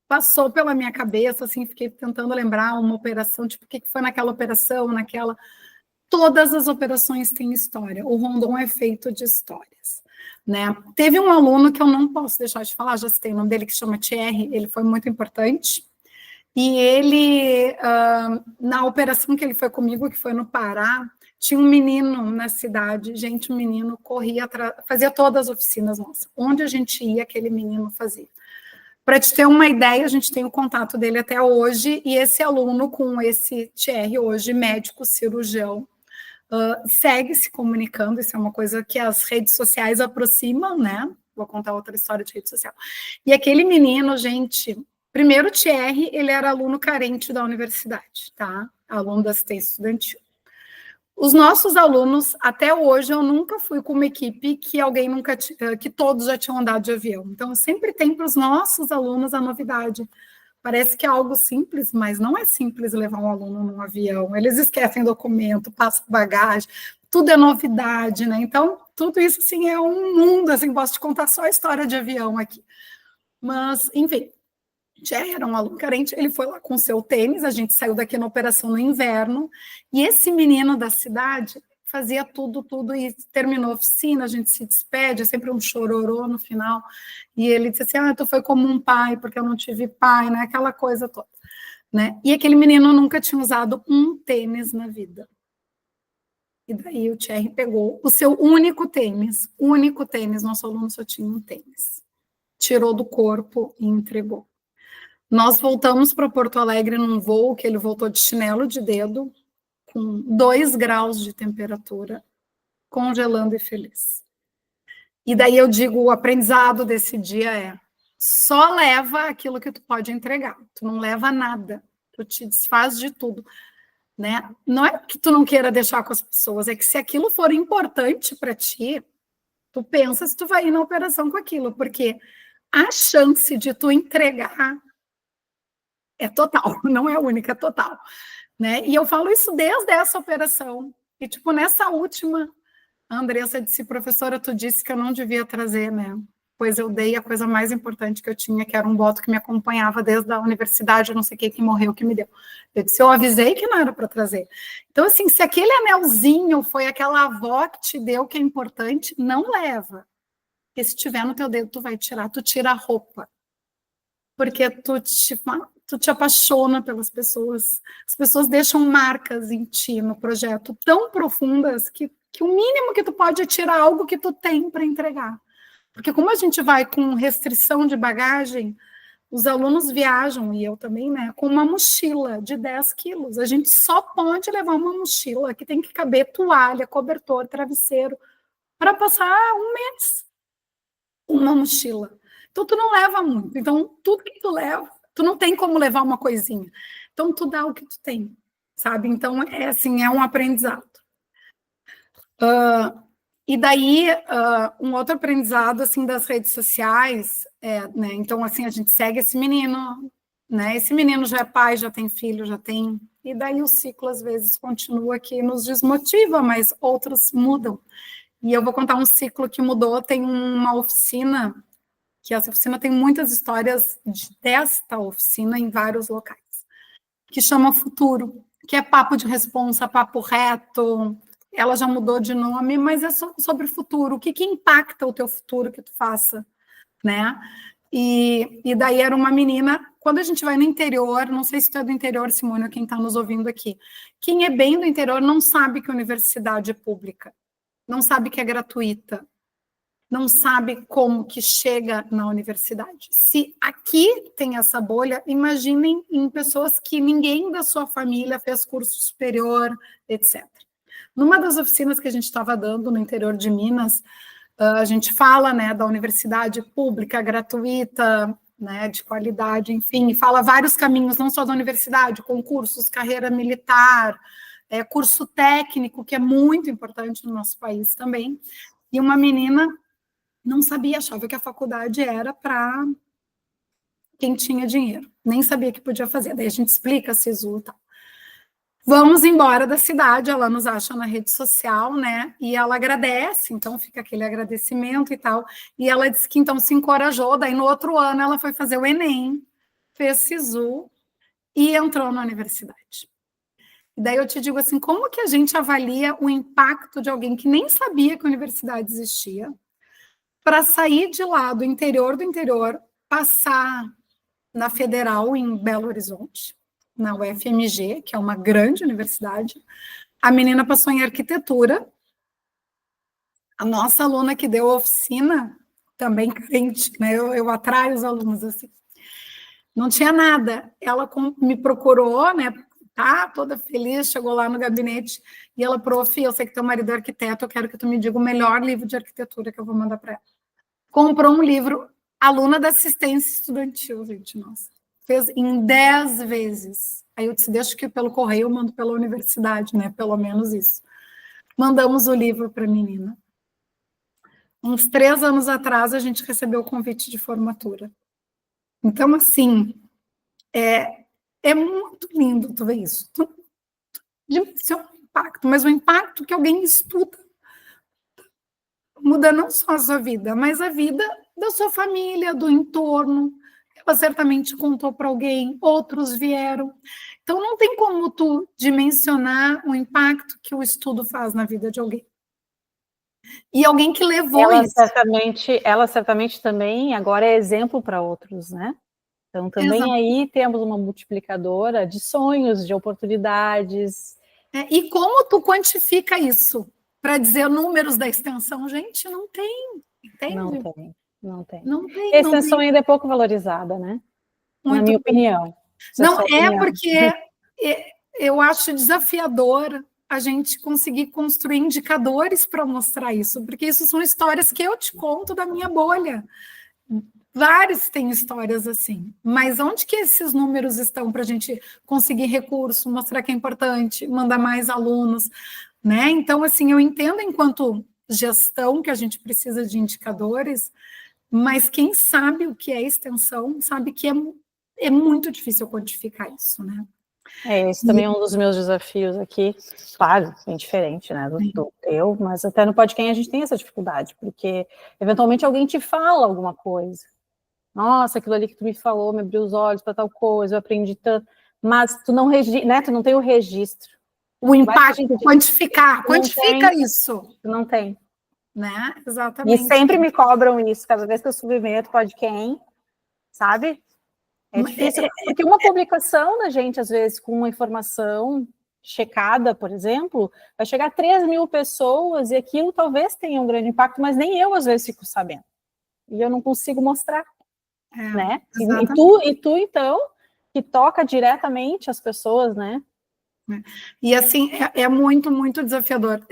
Speaker 3: passou pela minha cabeça, assim, fiquei tentando lembrar uma operação, tipo, o que foi naquela operação, naquela... Todas as operações têm história. O Rondon é feito de histórias, né? Teve um aluno que eu não posso deixar de falar, já citei o nome dele, que chama Thierry, ele foi muito importante. E ele, na operação que ele foi comigo, que foi no Pará, tinha um menino na cidade, gente, um menino corria, fazia todas as oficinas nossas. Onde a gente ia, aquele menino fazia. Para te ter uma ideia, a gente tem o contato dele até hoje, e esse aluno com esse Thierry, hoje médico cirurgião, segue se comunicando. Isso é uma coisa que as redes sociais aproximam, né? Vou contar outra história de rede social. E aquele menino, gente, primeiro o Thierry, ele era aluno carente da universidade, tá? Aluno da assistência estudantil. Os nossos alunos, até hoje, eu nunca fui com uma equipe que todos já tinham andado de avião. Então, sempre tem para os nossos alunos a novidade. Parece que é algo simples, mas não é simples levar um aluno num avião. Eles esquecem documento, passam bagagem, tudo é novidade, né? Então, tudo isso, assim, é um mundo, assim, posso te contar só a história de avião aqui. Mas, enfim, já era um aluno carente, ele foi lá com seu tênis, a gente saiu daqui na operação no inverno, e esse menino da cidade fazia tudo, e terminou a oficina, a gente se despede, é sempre um chororô no final, e ele disse assim, tu foi como um pai, porque eu não tive pai, né, aquela coisa toda, né, e aquele menino nunca tinha usado um tênis na vida, e daí o Thierry pegou o seu único tênis, nosso aluno só tinha um tênis, tirou do corpo e entregou. Nós voltamos para Porto Alegre num voo que ele voltou de chinelo de dedo, com 2 graus de temperatura, congelando e feliz. E daí eu digo, o aprendizado desse dia é, só leva aquilo que tu pode entregar, tu não leva nada, tu te desfaz de tudo, né? Não é que tu não queira deixar com as pessoas, é que se aquilo for importante para ti, tu pensa se tu vai ir na operação com aquilo, porque a chance de tu entregar é total, não é única, é total. Né? E eu falo isso desde essa operação. E, tipo, nessa última, a Andressa disse, professora, tu disse que eu não devia trazer, né? Pois eu dei a coisa mais importante que eu tinha, que era um boto que me acompanhava desde a universidade, eu não sei quem que morreu, que me deu. Eu disse, eu avisei que não era para trazer. Então, assim, se aquele anelzinho foi aquela avó que te deu que é importante, não leva. Porque se tiver no teu dedo, tu vai tirar, tu tira a roupa. Porque tu te apaixona pelas pessoas, as pessoas deixam marcas em ti no projeto tão profundas que o mínimo que tu pode é tirar algo que tu tem para entregar. Porque como a gente vai com restrição de bagagem, os alunos viajam, e eu também, né, com uma mochila de 10 quilos. A gente só pode levar uma mochila que tem que caber toalha, cobertor, travesseiro, para passar um mês. Uma mochila. Então, tu não leva muito. Então, tudo que tu leva, tu não tem como levar uma coisinha. Então, tu dá o que tu tem, sabe? Então, é assim, é um aprendizado. E daí, um outro aprendizado, assim, das redes sociais, né? Então, assim, a gente segue esse menino, né? Esse menino já é pai, já tem filho, já tem... E daí o ciclo, às vezes, continua que nos desmotiva, mas outros mudam. E eu vou contar um ciclo que mudou. Tem uma oficina, que essa oficina tem muitas histórias desta oficina em vários locais, que chama Futuro, que é papo de responsa, papo reto. Ela já mudou de nome, mas é sobre futuro. O que impacta o teu futuro que tu faça, né? E daí era uma menina... Quando a gente vai no interior, não sei se tu é do interior, Simone, ou quem está nos ouvindo aqui, quem é bem do interior não sabe que a universidade é pública, não sabe que é gratuita, não sabe como que chega na universidade. Se aqui tem essa bolha, imaginem em pessoas que ninguém da sua família fez curso superior, etc. Numa das oficinas que a gente estava dando no interior de Minas, a gente fala, né, da universidade pública, gratuita, né, de qualidade, enfim, e fala vários caminhos, não só da universidade, concursos, carreira militar, curso técnico, que é muito importante no nosso país também. E uma menina não sabia, achava que a faculdade era para quem tinha dinheiro, nem sabia que podia fazer. Daí a gente explica SISU e tal. Vamos embora da cidade, ela nos acha na rede social, né? E ela agradece, então fica aquele agradecimento e tal. E ela disse que então se encorajou, daí no outro ano ela foi fazer o Enem, fez SISU e entrou na universidade. E daí eu te digo assim, como que a gente avalia o impacto de alguém que nem sabia que a universidade existia, para sair de lá do interior, passar na Federal em Belo Horizonte, na UFMG, que é uma grande universidade. A menina passou em arquitetura. A nossa aluna que deu a oficina, também crente, né? Eu atraio os alunos assim. Não tinha nada. Ela me procurou, né? Tá toda feliz, chegou lá no gabinete e ela, prof, eu sei que teu marido é arquiteto, eu quero que tu me diga o melhor livro de arquitetura que eu vou mandar para ela. Comprou um livro, aluna da assistência estudantil, gente, nossa. Fez em 10 vezes. Aí eu disse, deixa que pelo correio eu mando pela universidade, né? Pelo menos isso. Mandamos o livro para a menina. Uns 3 anos atrás, a gente recebeu o convite de formatura. Então, assim, é muito lindo tu ver isso. Dimensiona o impacto, mas o impacto que alguém estuda muda não só a sua vida, mas a vida da sua família, do entorno. Ela certamente contou para alguém, outros vieram. Então, não tem como tu dimensionar o impacto que o estudo faz na vida de alguém. E alguém que levou isso.
Speaker 2: Ela certamente também agora é exemplo para outros, né? Então, também Exato. Aí temos uma multiplicadora de sonhos, de oportunidades.
Speaker 3: E como tu quantifica isso? Para dizer números da extensão, gente, não tem. Entende?
Speaker 2: Não tem.
Speaker 3: Não tem.
Speaker 2: A extensão ainda é pouco valorizada, né? Na minha opinião.
Speaker 3: Não, porque eu acho desafiador a gente conseguir construir indicadores para mostrar isso, porque isso são histórias que eu te conto da minha bolha. Vários têm histórias assim, mas onde que esses números estão para a gente conseguir recurso, mostrar que é importante, mandar mais alunos, né? Então, assim, eu entendo enquanto gestão que a gente precisa de indicadores, mas quem sabe o que é extensão, sabe que é muito difícil quantificar isso, né?
Speaker 2: Esse também é um dos meus desafios aqui, claro, bem diferente, né, do teu, mas até no podcast a gente tem essa dificuldade, porque eventualmente alguém te fala alguma coisa. Nossa, aquilo ali que tu me falou me abriu os olhos para tal coisa, eu aprendi tanto, mas tu não, né, tu não tem o registro.
Speaker 3: O impacto, quantifica isso.
Speaker 2: Tu não tem.
Speaker 3: Né? Exatamente.
Speaker 2: E sempre me cobram isso, cada vez que eu submeto podcast, sabe? É difícil, porque uma publicação da gente, às vezes, com uma informação checada, por exemplo, vai chegar a 3.000 pessoas e aquilo talvez tenha um grande impacto, mas nem eu, às vezes, fico sabendo. E eu não consigo mostrar, né? E tu, então, que toca diretamente as pessoas, né?
Speaker 3: E, assim, é muito, muito desafiador.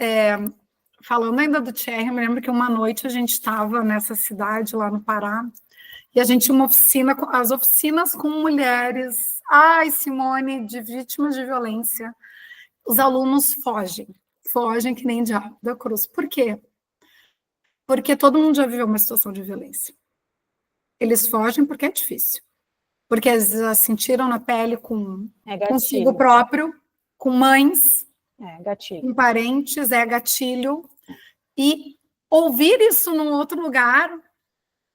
Speaker 3: Falando ainda do Thierry, eu me lembro que uma noite a gente estava nessa cidade, lá no Pará, e a gente tinha uma oficina, as oficinas com mulheres, Simone, de vítimas de violência, os alunos fogem que nem diabo da cruz. Por quê? Porque todo mundo já viveu uma situação de violência. Eles fogem porque é difícil. Porque eles já sentiram na pele consigo próprio, com mães, com parentes, gatilho. E ouvir isso num outro lugar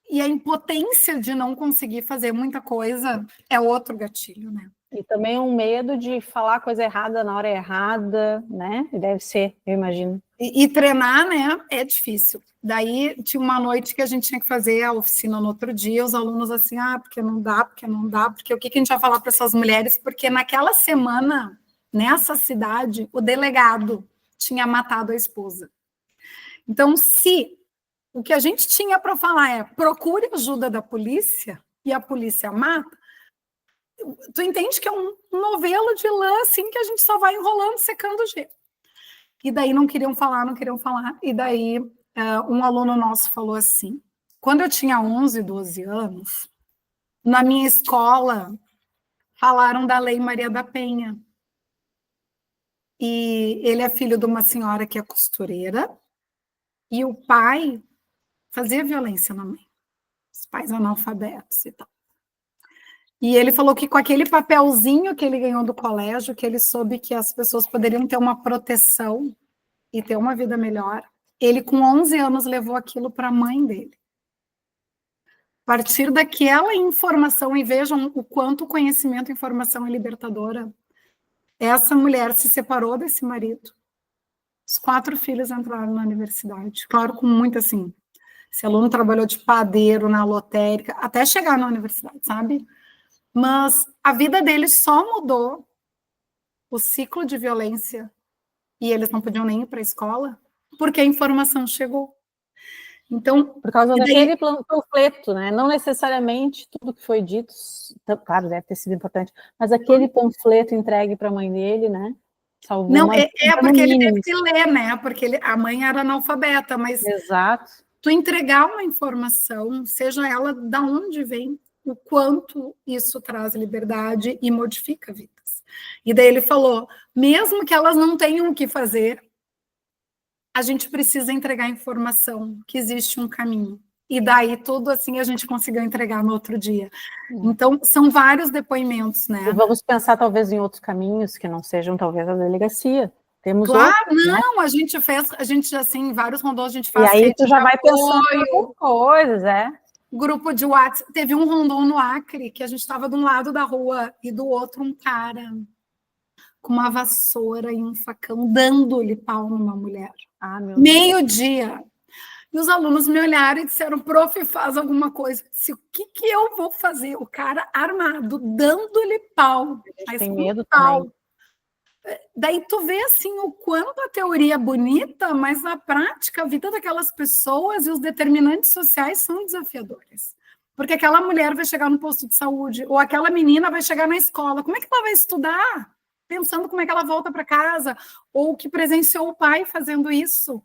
Speaker 3: e a impotência de não conseguir fazer muita coisa é outro gatilho, né?
Speaker 2: E também um medo de falar coisa errada na hora errada, né? Deve ser, eu imagino.
Speaker 3: E treinar, né, é difícil. Daí tinha uma noite que a gente tinha que fazer a oficina no outro dia, os alunos assim, porque não dá, porque o que a gente vai falar para essas mulheres? Porque naquela semana, nessa cidade, o delegado tinha matado a esposa. Então, se o que a gente tinha para falar é procure ajuda da polícia e a polícia mata, tu entende que é um novelo de lã, assim, que a gente só vai enrolando, secando o gelo. E daí não queriam falar. E daí um aluno nosso falou assim, quando eu tinha 11, 12 anos, na minha escola falaram da Lei Maria da Penha. E ele é filho de uma senhora que é costureira, e o pai fazia violência na mãe. Os pais analfabetos e tal. E ele falou que com aquele papelzinho que ele ganhou do colégio, que ele soube que as pessoas poderiam ter uma proteção e ter uma vida melhor, ele com 11 anos levou aquilo para a mãe dele. A partir daquela informação, e vejam o quanto o conhecimento e informação é libertadora, essa mulher se separou desse marido. Os 4 filhos entraram na universidade. Claro, com muito assim, esse aluno trabalhou de padeiro na lotérica, até chegar na universidade, sabe? Mas a vida dele só mudou, o ciclo de violência, e eles não podiam nem ir para a escola, porque a informação chegou. Então,
Speaker 2: por causa daquele panfleto, né? Não necessariamente tudo que foi dito, claro, deve ter sido importante, mas aquele panfleto entregue para a mãe dele, né? Salvou
Speaker 3: não,
Speaker 2: uma
Speaker 3: porque ele teve que ler, né? Porque a mãe era analfabeta, mas
Speaker 2: exato.
Speaker 3: Tu entregar uma informação, seja ela da onde vem, o quanto isso traz liberdade e modifica vidas. E daí ele falou, mesmo que elas não tenham o que fazer, a gente precisa entregar informação, que existe um caminho. E daí tudo assim a gente conseguiu entregar no outro dia. Então, são vários depoimentos, né?
Speaker 2: E vamos pensar talvez em outros caminhos que não sejam talvez a delegacia. Temos
Speaker 3: claro,
Speaker 2: outros,
Speaker 3: não,
Speaker 2: né?
Speaker 3: a gente assim, em vários rondôs a gente faz.
Speaker 2: E aí tu já vai pensando em outras coisas,
Speaker 3: Grupo de WhatsApp. Teve um rondô no Acre que a gente estava de um lado da rua e do outro um cara com uma vassoura e um facão dando-lhe pau numa mulher. Meio-dia. E os alunos me olharam e disseram, prof, faz alguma coisa. Eu disse, o que eu vou fazer? O cara armado, dando-lhe pau.
Speaker 2: Tem medo também.
Speaker 3: Daí tu vê assim o quanto a teoria é bonita, mas na prática a vida daquelas pessoas e os determinantes sociais são desafiadores. Porque aquela mulher vai chegar no posto de saúde, ou aquela menina vai chegar na escola. Como é que ela vai estudar? Pensando como é que ela volta para casa, ou que presenciou o pai fazendo isso.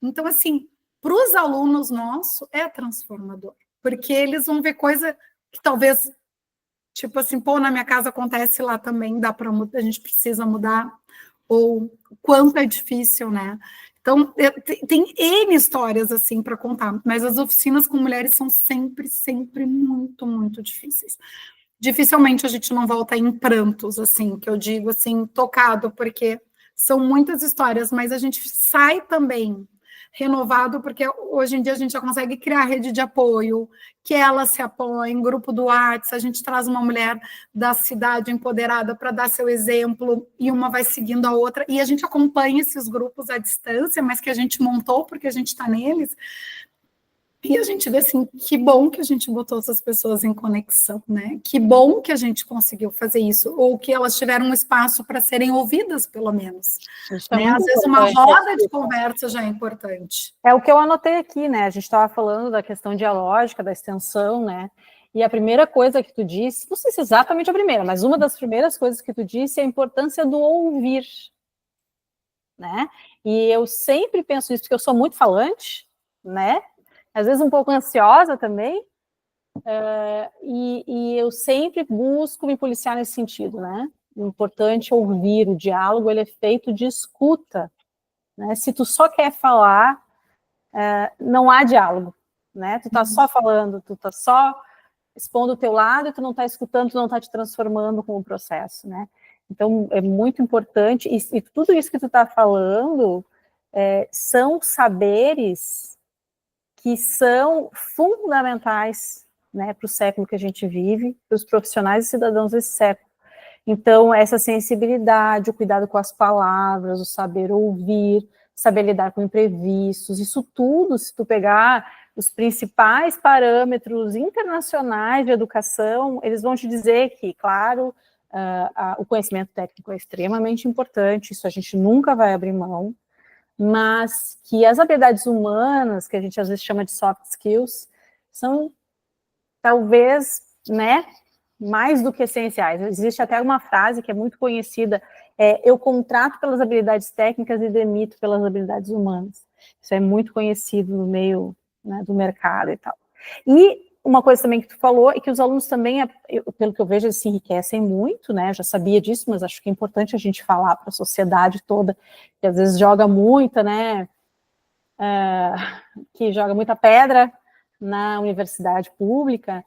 Speaker 3: Então, assim, para os alunos nossos é transformador, porque eles vão ver coisa que talvez, tipo assim, pô, na minha casa acontece lá também, dá para mudar, a gente precisa mudar, ou quanto é difícil, né? Então, tem N histórias assim para contar, mas as oficinas com mulheres são sempre, sempre muito, muito difíceis. Dificilmente a gente não volta em prantos, assim, que eu digo assim, tocado, porque são muitas histórias, mas a gente sai também renovado, porque hoje em dia a gente já consegue criar rede de apoio, que ela se apoie, em grupo do WhatsApp, a gente traz uma mulher da cidade empoderada para dar seu exemplo, e uma vai seguindo a outra, e a gente acompanha esses grupos à distância, mas que a gente montou porque a gente está neles, e a gente vê assim, que bom que a gente botou essas pessoas em conexão, né? Que bom que a gente conseguiu fazer isso, ou que elas tiveram um espaço para serem ouvidas, pelo menos. Né? Às vezes uma roda de conversa já é importante.
Speaker 2: É o que eu anotei aqui, né? A gente estava falando da questão dialógica, da extensão, né? E a primeira coisa que tu disse, não sei se exatamente a primeira, mas uma das primeiras coisas que tu disse é a importância do ouvir, né? E eu sempre penso isso, porque eu sou muito falante, né? Às vezes um pouco ansiosa também, e eu sempre busco me policiar nesse sentido, né? O importante é ouvir, o diálogo ele é feito de escuta, né? Se tu só quer falar, não há diálogo, né? Tu tá só falando, tu tá só expondo o teu lado e tu não tá escutando, tu não tá te transformando com o processo, né? Então, é muito importante, e tudo isso que tu tá falando são saberes que são fundamentais, né, para o século que a gente vive, para os profissionais e cidadãos desse século. Então, essa sensibilidade, o cuidado com as palavras, o saber ouvir, saber lidar com imprevistos, isso tudo, se tu pegar os principais parâmetros internacionais de educação, eles vão te dizer que, claro, o conhecimento técnico é extremamente importante, isso a gente nunca vai abrir mão, mas que as habilidades humanas, que a gente às vezes chama de soft skills, são talvez, né, mais do que essenciais. Existe até uma frase que é muito conhecida, eu contrato pelas habilidades técnicas e demito pelas habilidades humanas. Isso é muito conhecido no meio, né, do mercado e tal. E uma coisa também que tu falou é que os alunos também, pelo que eu vejo, eles se enriquecem muito, né? Eu já sabia disso, mas acho que é importante a gente falar para a sociedade toda, que às vezes joga muita, né? Que joga muita pedra na universidade pública,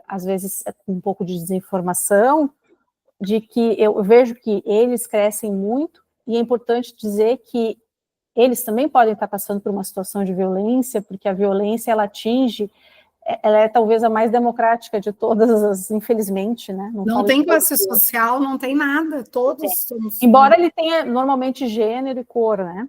Speaker 2: às vezes com um pouco de desinformação, de que eu vejo que eles crescem muito, e é importante dizer que eles também podem estar passando por uma situação de violência, porque a violência, ela atinge, ela é talvez a mais democrática de todas as, infelizmente, né?
Speaker 3: Não tem classe social, não tem nada, todos somos...
Speaker 2: Embora ele tenha normalmente gênero e cor, né?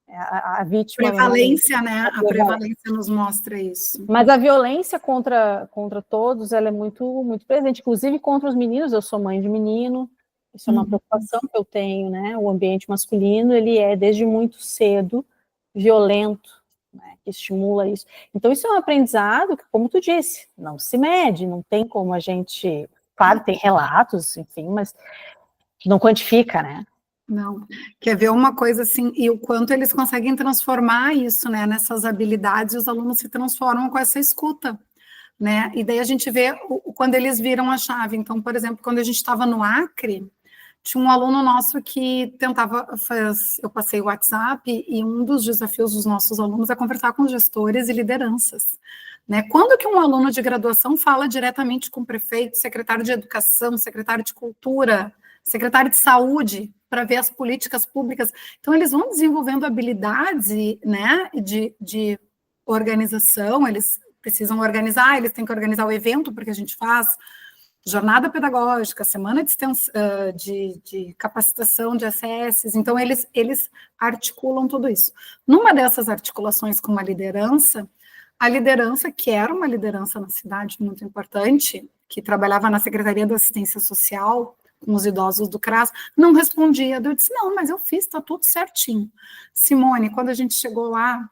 Speaker 2: A vítima...
Speaker 3: Prevalência, né? A prevalência nos mostra isso.
Speaker 2: Mas a violência contra todos, ela é muito, muito presente, inclusive contra os meninos. Eu sou mãe de menino, isso é uma preocupação que eu tenho, né? O ambiente masculino, ele é desde muito cedo violento, né? Que estimula isso. Então isso é um aprendizado que, como tu disse, não se mede, não tem como a gente... Claro, tem relatos, enfim, mas não quantifica, né?
Speaker 3: Não, quer ver uma coisa assim, e o quanto eles conseguem transformar isso, né, nessas habilidades, e os alunos se transformam com essa escuta, né, e daí a gente vê quando eles viram a chave. Então, por exemplo, quando a gente estava no Acre, tinha um aluno nosso que eu passei o WhatsApp, e um dos desafios dos nossos alunos é conversar com gestores e lideranças, né, quando que um aluno de graduação fala diretamente com o prefeito, secretário de educação, secretário de cultura, secretário de saúde, para ver as políticas públicas? Então, eles vão desenvolvendo habilidades, né, de organização, eles precisam organizar, eles têm que organizar o evento, porque a gente faz jornada pedagógica, semana de capacitação de ACS, então eles articulam tudo isso. Numa dessas articulações com a liderança, que era uma liderança na cidade muito importante, que trabalhava na Secretaria da Assistência Social, com os idosos do CRAS, não respondia. Eu disse, não, mas eu fiz, está tudo certinho. Simone, quando a gente chegou lá,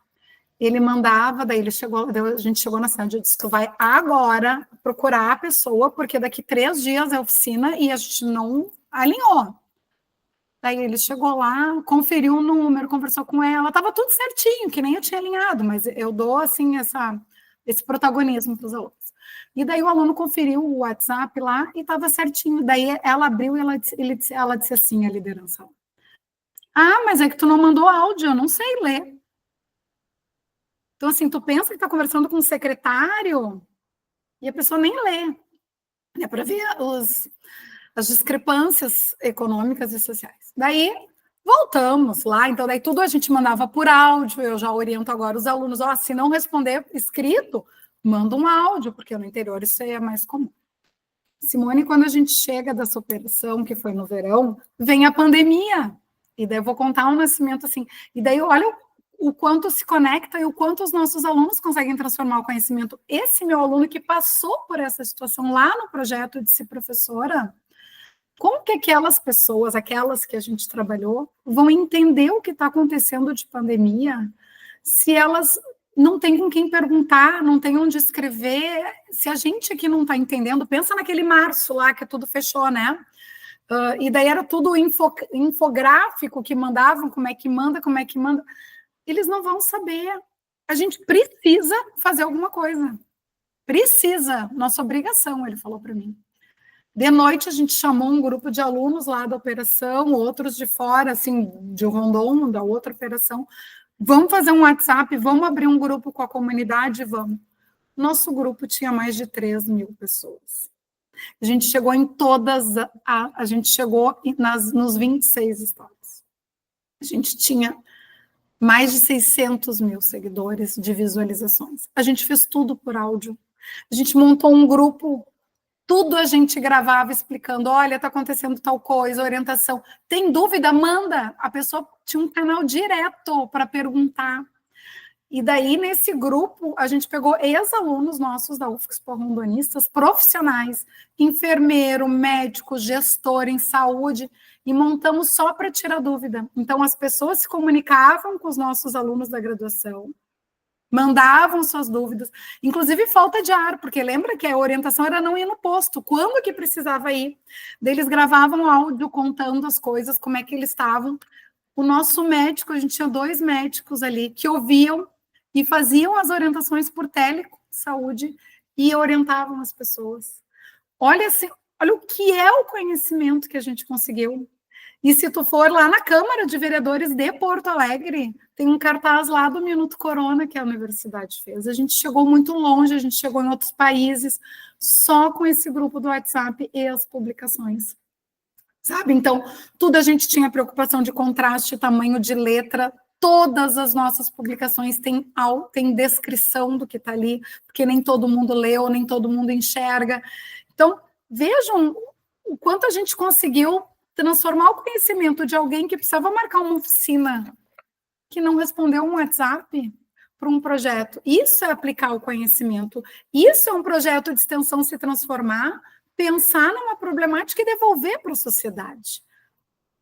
Speaker 3: ele mandava, daí a gente chegou na cidade, eu disse, tu vai agora procurar a pessoa, porque daqui 3 dias é oficina e a gente não alinhou. Daí ele chegou lá, conferiu o número, conversou com ela, estava tudo certinho, que nem eu tinha alinhado, mas eu dou, assim, esse protagonismo para os alunos. E daí o aluno conferiu o WhatsApp lá e estava certinho. Daí ela abriu e ela disse assim, a liderança, mas é que tu não mandou áudio, eu não sei ler. Então, assim, tu pensa que está conversando com um secretário e a pessoa nem lê. É para ver as discrepâncias econômicas e sociais. Daí, voltamos lá, então daí tudo a gente mandava por áudio, eu já oriento agora os alunos, se não responder escrito, manda um áudio, porque no interior isso aí é mais comum. Simone, quando a gente chega dessa operação, que foi no verão, vem a pandemia, e daí eu vou contar um nascimento assim, e daí olha o quanto se conecta e o quanto os nossos alunos conseguem transformar o conhecimento. Esse meu aluno que passou por essa situação lá no projeto de ser professora, como que aquelas pessoas, aquelas que a gente trabalhou, vão entender o que está acontecendo de pandemia, se elas não têm com quem perguntar, não têm onde escrever, se a gente aqui não está entendendo, pensa naquele março lá que tudo fechou, né? E daí era tudo infográfico que mandavam, como é que manda, eles não vão saber. A gente precisa fazer alguma coisa. Precisa, nossa obrigação, ele falou para mim. De noite, a gente chamou um grupo de alunos lá da operação, outros de fora, assim, de Rondon, da outra operação. Vamos fazer um WhatsApp, vamos abrir um grupo com a comunidade, vamos. Nosso grupo tinha mais de 3.000 pessoas. A gente chegou em todas, a gente chegou nos 26 estados. A gente tinha mais de 600 mil seguidores de visualizações. A gente fez tudo por áudio. A gente montou um grupo, tudo a gente gravava explicando, olha, está acontecendo tal coisa, orientação. Tem dúvida? Manda. A pessoa tinha um canal direto para perguntar. E daí, nesse grupo, a gente pegou ex-alunos nossos da UFSPar rondonistas, profissionais, enfermeiro, médico, gestor em saúde, e montamos só para tirar dúvida. Então, as pessoas se comunicavam com os nossos alunos da graduação, mandavam suas dúvidas, inclusive falta de ar, porque lembra que a orientação era não ir no posto, quando que precisava ir. Daí eles gravavam áudio contando as coisas, como é que eles estavam. O nosso médico, a gente tinha 2 médicos ali que ouviam e faziam as orientações por telesaúde e orientavam as pessoas. Olha assim, olha o que é o conhecimento que a gente conseguiu. E se tu for lá na Câmara de Vereadores de Porto Alegre, tem um cartaz lá do Minuto Corona que a universidade fez. A gente chegou muito longe, a gente chegou em outros países, só com esse grupo do WhatsApp e as publicações. Sabe? Então, tudo a gente tinha preocupação de contraste, tamanho de letra, todas as nossas publicações têm descrição do que está ali, porque nem todo mundo lê ou nem todo mundo enxerga. Então, vejam o quanto a gente conseguiu transformar o conhecimento de alguém que precisava marcar uma oficina, que não respondeu um WhatsApp para um projeto. Isso é aplicar o conhecimento. Isso é um projeto de extensão se transformar, pensar numa problemática e devolver para a sociedade.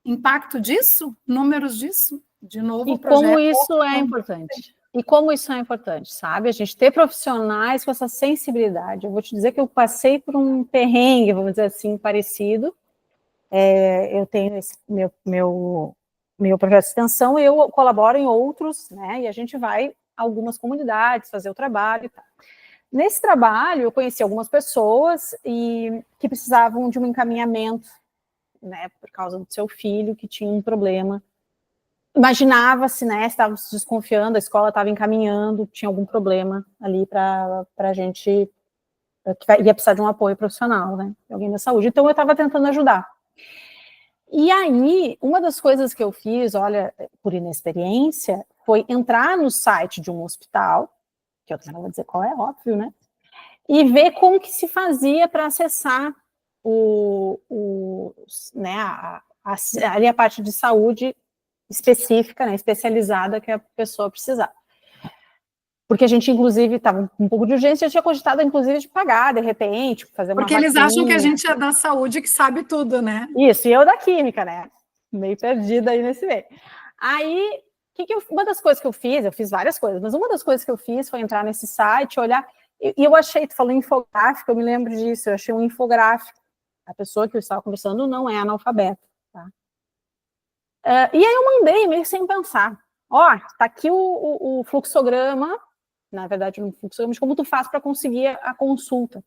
Speaker 3: Impacto disso? Números disso? De novo,
Speaker 2: e como isso é importante. E como isso é importante, sabe? A gente ter profissionais com essa sensibilidade. Eu vou te dizer que eu passei por um perrengue, vamos dizer assim, parecido. Eu tenho esse meu projeto de extensão, eu colaboro em outros, né? E a gente vai a algumas comunidades fazer o trabalho e tal. Nesse trabalho, eu conheci algumas pessoas que precisavam de um encaminhamento, né? Por causa do seu filho, que tinha um problema. Imaginava-se, né? Estavam se desconfiando, a escola estava encaminhando, tinha algum problema ali para a gente, que ia precisar de um apoio profissional, né? Alguém da saúde. Então, eu estava tentando ajudar. E aí, uma das coisas que eu fiz, olha, por inexperiência, foi entrar no site de um hospital, que eu também não vou dizer qual é, óbvio, né? E ver como que se fazia para acessar né, ali a parte de saúde específica, né, especializada que a pessoa precisava. Porque a gente, inclusive, estava com um pouco de urgência, eu tinha cogitado, inclusive, de pagar, de repente, fazer uma
Speaker 3: Porque eles acham que a gente é da saúde, que sabe tudo, né?
Speaker 2: Isso, e eu da química, né? Meio perdida aí nesse meio. Aí, uma das coisas que eu fiz várias coisas, mas uma das coisas que eu fiz foi entrar nesse site, olhar, e eu achei, tu falou infográfico, eu me lembro disso, eu achei um infográfico. A pessoa que eu estava conversando não é analfabeta, tá? E aí eu mandei, meio sem pensar. Ó, tá aqui o fluxograma, na verdade, no fluxograma, de como tu faz para conseguir a consulta.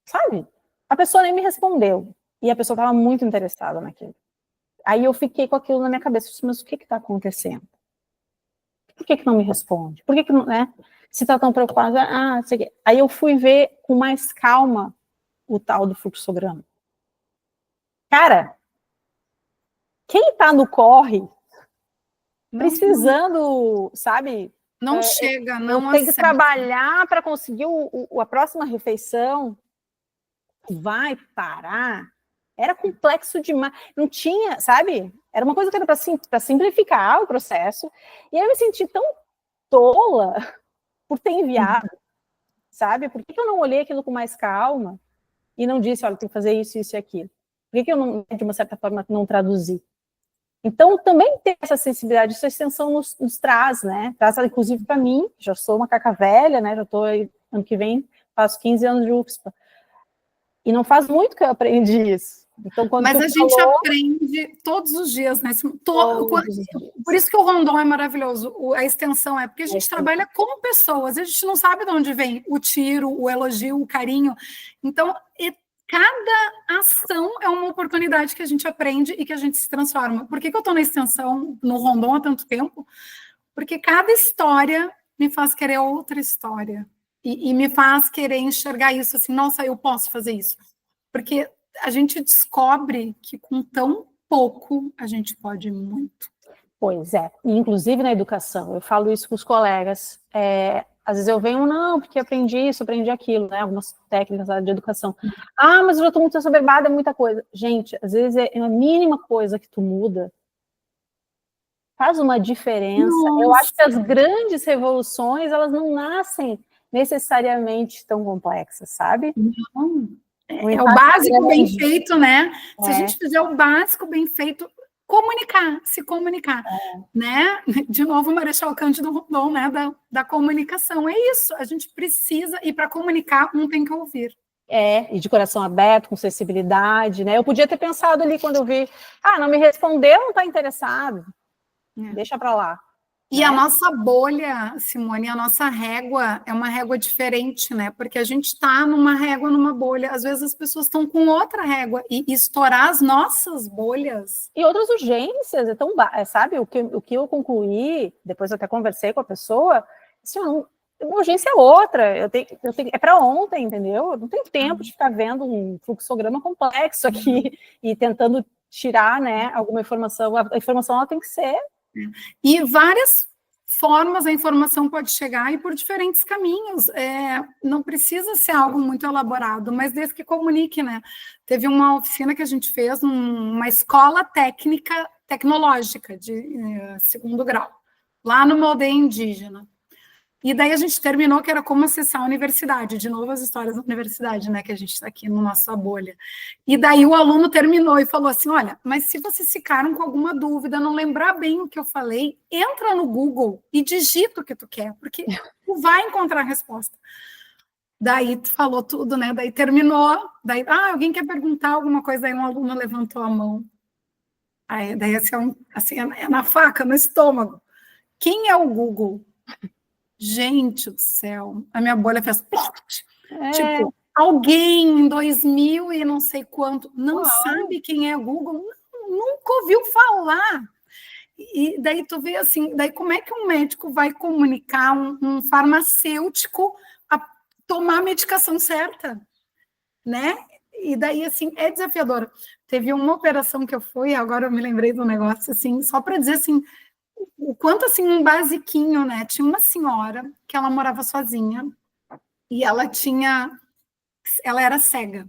Speaker 2: Sabe? A pessoa nem me respondeu. E a pessoa estava muito interessada naquilo. Aí eu fiquei com aquilo na minha cabeça. Mas o que está acontecendo? Por que não me responde? Por que não, né? Se está tão preocupada, sei que. Aí eu fui ver com mais calma o tal do fluxograma. Cara, quem está no corre, precisando, sabe?
Speaker 3: Não chega, não
Speaker 2: tem que trabalhar para conseguir a próxima refeição. Vai parar? Era complexo demais. Não tinha, sabe? Era uma coisa que era para simplificar o processo. E aí eu me senti tão tola por ter enviado, sabe? Por que eu não olhei aquilo com mais calma e não disse, olha, tem que fazer isso, isso e aquilo? Por que eu não, de uma certa forma, não traduzi? Então, também ter essa sensibilidade, essa extensão nos traz, né? Traz, inclusive, para mim, já sou uma caca velha, né? Já estou, ano que vem, faço 15 anos de UFSPA. E não faz muito que eu aprendi isso. Então,
Speaker 3: mas a gente aprende todos os dias, né? Por isso que o Rondon é maravilhoso, a extensão é porque a gente trabalha com pessoas, a gente não sabe de onde vem o tiro, o elogio, o carinho. Então, cada ação é uma oportunidade que a gente aprende e que a gente se transforma. Por que eu estou na extensão, no Rondon há tanto tempo? Porque cada história me faz querer outra história. E me faz querer enxergar isso assim, nossa, eu posso fazer isso. Porque a gente descobre que com tão pouco a gente pode muito.
Speaker 2: Pois é, inclusive na educação, eu falo isso com os colegas, às vezes eu venho, não, porque aprendi isso, aprendi aquilo, né, algumas técnicas de educação. Mas eu já estou muito assoberbada, é muita coisa. Gente, às vezes é a mínima coisa que tu muda, faz uma diferença. Nossa. Eu acho que as grandes revoluções, elas não nascem necessariamente tão complexas, sabe?
Speaker 3: Não. É o básico bem feito, né? Se a gente fizer o básico bem feito, se comunicar, né? De novo, o Marechal Cândido Rondon, né, da comunicação. É isso, a gente precisa, e para comunicar, um tem que ouvir.
Speaker 2: E de coração aberto, com sensibilidade, né? Eu podia ter pensado ali quando eu vi, não me respondeu, não está interessado, deixa para lá.
Speaker 3: E a nossa bolha, Simone, a nossa régua é uma régua diferente, né? Porque a gente está numa régua, numa bolha. Às vezes as pessoas estão com outra régua e estourar as nossas bolhas.
Speaker 2: E outras urgências, então, sabe? O que eu concluí, depois eu até conversei com a pessoa, assim, uma urgência é outra, eu tenho, é para ontem, entendeu? Eu não tenho tempo de ficar vendo um fluxograma complexo aqui e tentando tirar, né, alguma informação. A informação ela tem que ser.
Speaker 3: E várias formas a informação pode chegar e por diferentes caminhos. Não precisa ser algo muito elaborado, mas desde que comunique, né? Teve uma oficina que a gente fez numa escola tecnológica de 2º grau, lá numa aldeia indígena. E daí a gente terminou que era como acessar a universidade, de novo as histórias da universidade, né, que a gente está aqui no nossa bolha. E daí o aluno terminou e falou assim, olha, mas se vocês ficaram com alguma dúvida, não lembrar bem o que eu falei, entra no Google e digita o que tu quer, porque tu vai encontrar a resposta. Daí tu falou tudo, né, daí terminou, daí, alguém quer perguntar alguma coisa, aí um aluno levantou a mão. Aí, daí assim, é na faca, no estômago. Quem é o Google? Gente do céu, a minha bolha fez tipo, alguém em 2000 e não sei quanto não sabe quem é Google, nunca ouviu falar. E daí tu vê assim, daí como é que um médico vai comunicar um farmacêutico a tomar a medicação certa, né? E daí assim, é desafiador. Teve uma operação que eu fui, agora eu me lembrei do negócio assim, só para dizer assim, o quanto, assim, um basiquinho, né? Tinha uma senhora que ela morava sozinha e ela era cega.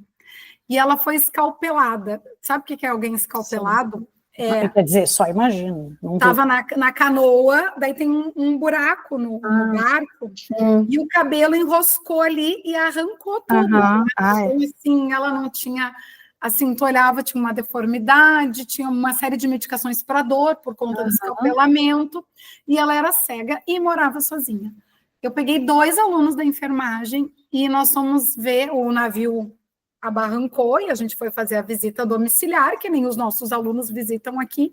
Speaker 3: E ela foi escalpelada. Sabe o que é alguém escalpelado?
Speaker 2: Quer dizer, só imagino.
Speaker 3: Estava na canoa, daí tem um buraco no barco, e o cabelo enroscou ali e arrancou tudo. Então, assim, ela não tinha... Assim, tu olhava, tinha uma deformidade, tinha uma série de medicações para dor por conta do escalpelamento, e ela era cega e morava sozinha. Eu peguei 2 alunos da enfermagem e nós fomos ver, o navio abarrancou e a gente foi fazer a visita domiciliar, que nem os nossos alunos visitam aqui,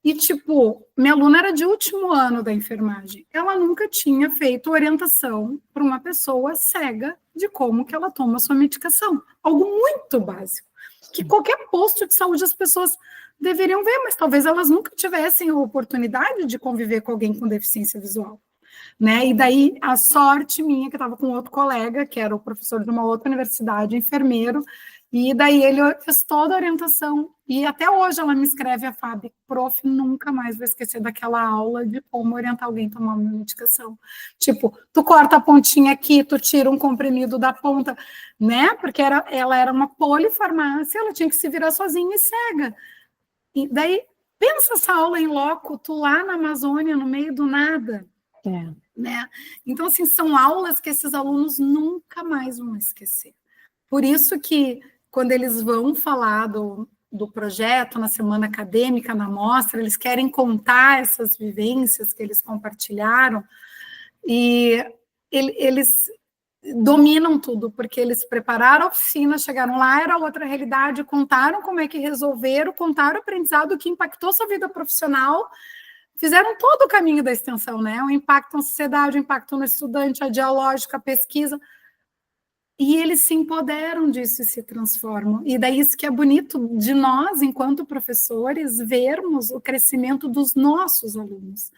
Speaker 3: e tipo, minha aluna era de último ano da enfermagem, ela nunca tinha feito orientação para uma pessoa cega de como que ela toma a sua medicação, algo muito básico, que qualquer posto de saúde as pessoas deveriam ver, mas talvez elas nunca tivessem a oportunidade de conviver com alguém com deficiência visual, né? E daí a sorte minha, que eu estava com outro colega, que era o professor de uma outra universidade, enfermeiro, e daí ele fez toda a orientação, e até hoje ela me escreve, a Fábio, prof, nunca mais vou esquecer daquela aula de como orientar alguém a tomar uma medicação. Tipo, tu corta a pontinha aqui, tu tira um comprimido da ponta, né? Porque ela era uma polifarmácia, ela tinha que se virar sozinha e cega. E daí, pensa essa aula em loco, tu lá na Amazônia, no meio do nada. Né? Então, assim, são aulas que esses alunos nunca mais vão esquecer. Por isso que, quando eles vão falar do projeto na semana acadêmica, na mostra, eles querem contar essas vivências que eles compartilharam, e eles dominam tudo, porque eles prepararam a oficina, chegaram lá, era outra realidade, contaram como é que resolveram, contaram o aprendizado que impactou sua vida profissional, fizeram todo o caminho da extensão, né? O impacto na sociedade, o impacto no estudante, a dialógica, a pesquisa. E eles se empoderam disso e se transformam. E daí isso que é bonito de nós, enquanto professores, vermos o crescimento dos nossos alunos.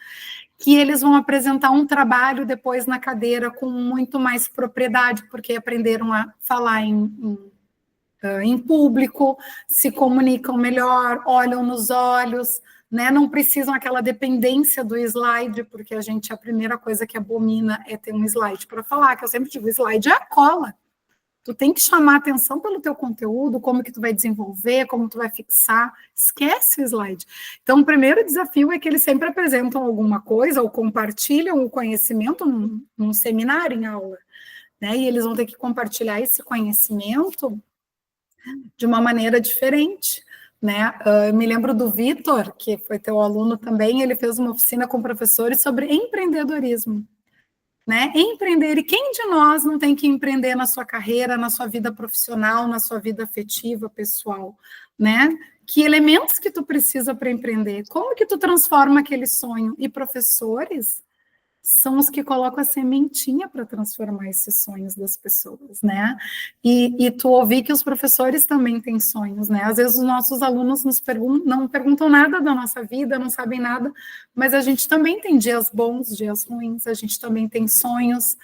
Speaker 3: Que eles vão apresentar um trabalho depois na cadeira com muito mais propriedade, porque aprenderam a falar em público, se comunicam melhor, olham nos olhos, né? Não precisam aquela dependência do slide, porque a primeira coisa que abomina é ter um slide para falar, que eu sempre digo, o slide é a cola. Tu tem que chamar atenção pelo teu conteúdo, como que tu vai desenvolver, como tu vai fixar, esquece o slide. Então, o primeiro desafio é que eles sempre apresentam alguma coisa ou compartilham o conhecimento num seminário, em aula, né? E eles vão ter que compartilhar esse conhecimento de uma maneira diferente, né? Eu me lembro do Vitor, que foi teu aluno também, ele fez uma oficina com professores sobre empreendedorismo, né? Empreender, e quem de nós não tem que empreender na sua carreira, na sua vida profissional, na sua vida afetiva, pessoal, né? Que elementos que tu precisa para empreender? Como que tu transforma aquele sonho? E professores são os que colocam a sementinha para transformar esses sonhos das pessoas, né? E tu ouvir que os professores também têm sonhos, né? Às vezes os nossos alunos não perguntam nada da nossa vida, não sabem nada, mas a gente também tem dias bons, dias ruins, a gente também tem sonhos,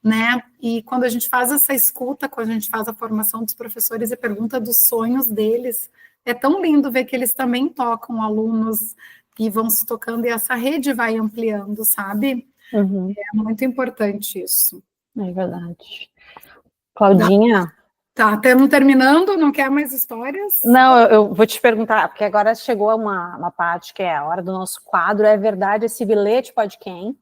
Speaker 3: né? E quando a gente faz essa escuta, quando a gente faz a formação dos professores e pergunta dos sonhos deles, é tão lindo ver que eles também tocam alunos e vão se tocando, e essa rede vai ampliando, sabe?
Speaker 2: Uhum.
Speaker 3: É muito importante isso.
Speaker 2: É verdade. Claudinha?
Speaker 3: Tá, estamos terminando, não quer mais histórias?
Speaker 2: Não, eu vou te perguntar, porque agora chegou uma parte que é a hora do nosso quadro, é verdade, esse bilhete pode quem,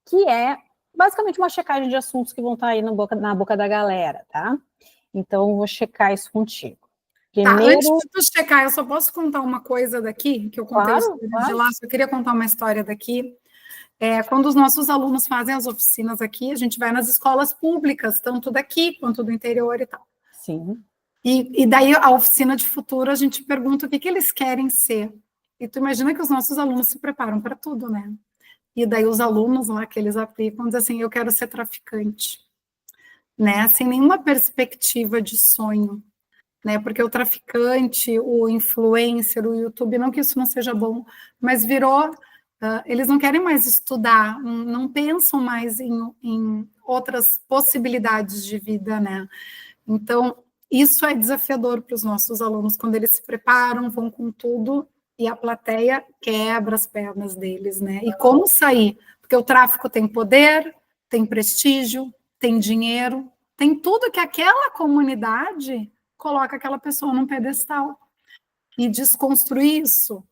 Speaker 2: que é basicamente uma checagem de assuntos que vão estar aí na boca da galera, tá? Então, eu vou checar isso contigo. Primeiro...
Speaker 3: Tá, antes de tu checar, eu só posso contar uma coisa daqui, que eu contei a história de lá, só queria contar uma história daqui. Quando os nossos alunos fazem as oficinas aqui, a gente vai nas escolas públicas, tanto daqui quanto do interior e tal.
Speaker 2: Sim.
Speaker 3: E daí a oficina de futuro, a gente pergunta o que eles querem ser. E tu imagina que os nossos alunos se preparam para tudo, né? E daí os alunos lá que eles aplicam dizem assim, eu quero ser traficante, né? Sem nenhuma perspectiva de sonho, né? Porque o traficante, o influencer, o YouTube, não que isso não seja bom, mas virou... eles não querem mais estudar, não pensam mais em outras possibilidades de vida, né? Então, isso é desafiador para os nossos alunos, quando eles se preparam, vão com tudo, e a plateia quebra as pernas deles, né? E como sair? Porque o tráfico tem poder, tem prestígio, tem dinheiro, tem tudo que aquela comunidade coloca aquela pessoa num pedestal. E desconstruir isso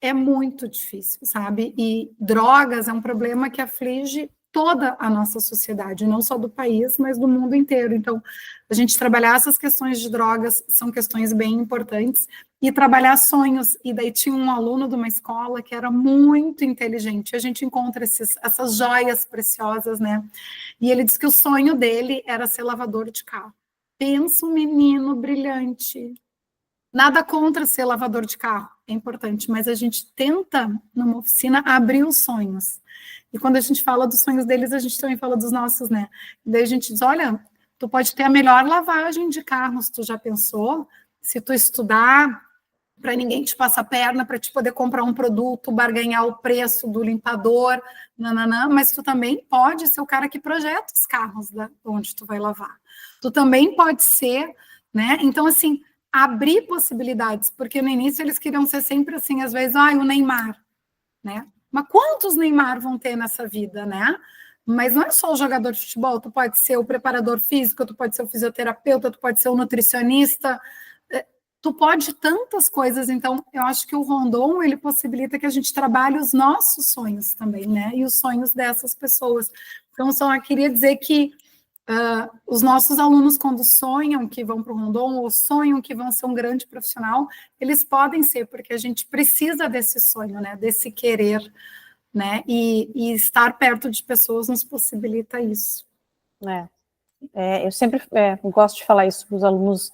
Speaker 3: é muito difícil, sabe? E drogas é um problema que aflige toda a nossa sociedade, não só do país, mas do mundo inteiro. Então, a gente trabalhar essas questões de drogas são questões bem importantes, e trabalhar sonhos. E daí tinha um aluno de uma escola que era muito inteligente, a gente encontra essas joias preciosas, né? E ele disse que o sonho dele era ser lavador de carro. Pensa um menino brilhante. Nada contra ser lavador de carro, é importante, mas a gente tenta, numa oficina, abrir os sonhos. E quando a gente fala dos sonhos deles, a gente também fala dos nossos, né? E daí a gente diz, olha, tu pode ter a melhor lavagem de carros, tu já pensou? Se tu estudar, para ninguém te passar a perna, para te poder comprar um produto, barganhar o preço do limpador, nananã, mas tu também pode ser o cara que projeta os carros onde tu vai lavar. Tu também pode ser, né? Então, assim... abrir possibilidades, porque no início eles queriam ser sempre assim, às vezes, o Neymar, né? Mas quantos Neymar vão ter nessa vida, né? Mas não é só o jogador de futebol, tu pode ser o preparador físico, tu pode ser o fisioterapeuta, tu pode ser o nutricionista, tu pode tantas coisas. Então, eu acho que o Rondon, ele possibilita que a gente trabalhe os nossos sonhos também, né? E os sonhos dessas pessoas. Então, só queria dizer que os nossos alunos, quando sonham que vão para o Rondon, ou sonham que vão ser um grande profissional, eles podem ser, porque a gente precisa desse sonho, né, desse querer, né, e estar perto de pessoas nos possibilita isso.
Speaker 2: Eu sempre gosto de falar isso para os alunos,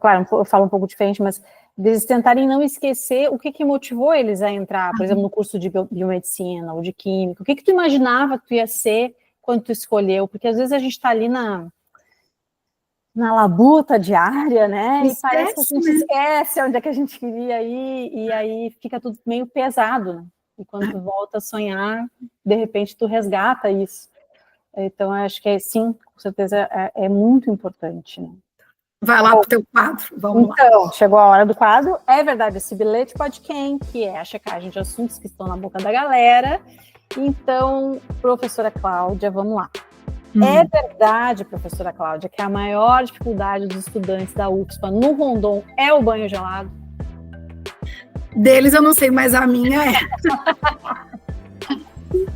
Speaker 2: claro, eu falo um pouco diferente, mas eles tentarem não esquecer o que motivou eles a entrar, por exemplo, no curso de biomedicina ou de química, o que tu imaginava que tu ia ser quando tu escolheu, porque às vezes a gente está ali na labuta diária, né, e parece que a gente esquece onde é que a gente queria ir, e aí fica tudo meio pesado, né, e quando tu volta a sonhar, de repente tu resgata isso. Então, eu acho que sim, com certeza é muito importante, né.
Speaker 3: Vai lá para o teu quadro, vamos lá.
Speaker 2: Então, chegou a hora do quadro. É verdade, esse bilhete pode quem? Que é a checagem de assuntos que estão na boca da galera. Então, professora Cláudia, vamos lá. É verdade, professora Cláudia, que a maior dificuldade dos estudantes da UFSPA no Rondon é o banho gelado?
Speaker 3: Deles eu não sei, mas a minha é.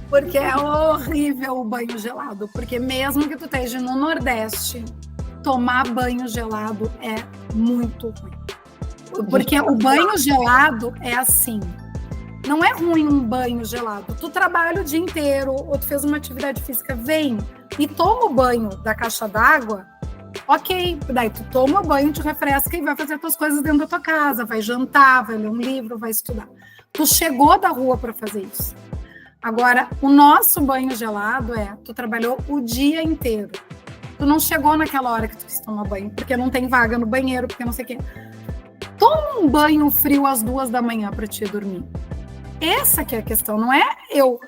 Speaker 3: Porque é horrível o banho gelado. Porque mesmo que tu esteja no Nordeste, tomar banho gelado é muito ruim. Porque o banho gelado é assim. Não é ruim um banho gelado. Tu trabalha o dia inteiro, ou tu fez uma atividade física, vem e toma o banho da caixa d'água, ok. Daí tu toma o banho, te refresca e vai fazer as tuas coisas dentro da tua casa, vai jantar, vai ler um livro, vai estudar. Tu chegou da rua para fazer isso. Agora, o nosso banho gelado tu trabalhou o dia inteiro. Tu não chegou naquela hora que tu quis tomar banho, porque não tem vaga no banheiro, porque não sei o quê. Toma um banho frio às 2 da manhã para te dormir. Essa que é a questão, não é eu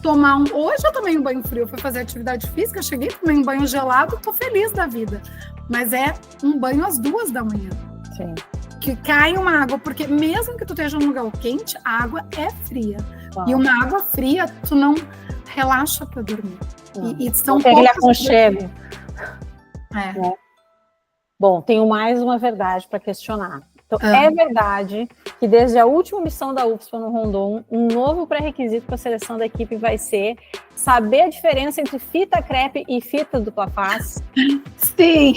Speaker 3: tomar Hoje eu tomei um banho frio, fui fazer atividade física, cheguei, tomei um banho gelado, tô feliz da vida. Mas é um banho às 2 da manhã.
Speaker 2: Sim.
Speaker 3: Que cai uma água, porque mesmo que tu esteja num lugar quente, a água é fria. E uma água fria, tu não relaxa para dormir. E são
Speaker 2: poucos aconchego.
Speaker 3: É.
Speaker 2: Bom, tenho mais uma verdade para questionar. Então, é verdade que desde a última missão da UFSPA no Rondon, um novo pré-requisito para a seleção da equipe vai ser saber a diferença entre fita crepe e fita dupla face?
Speaker 3: Sim!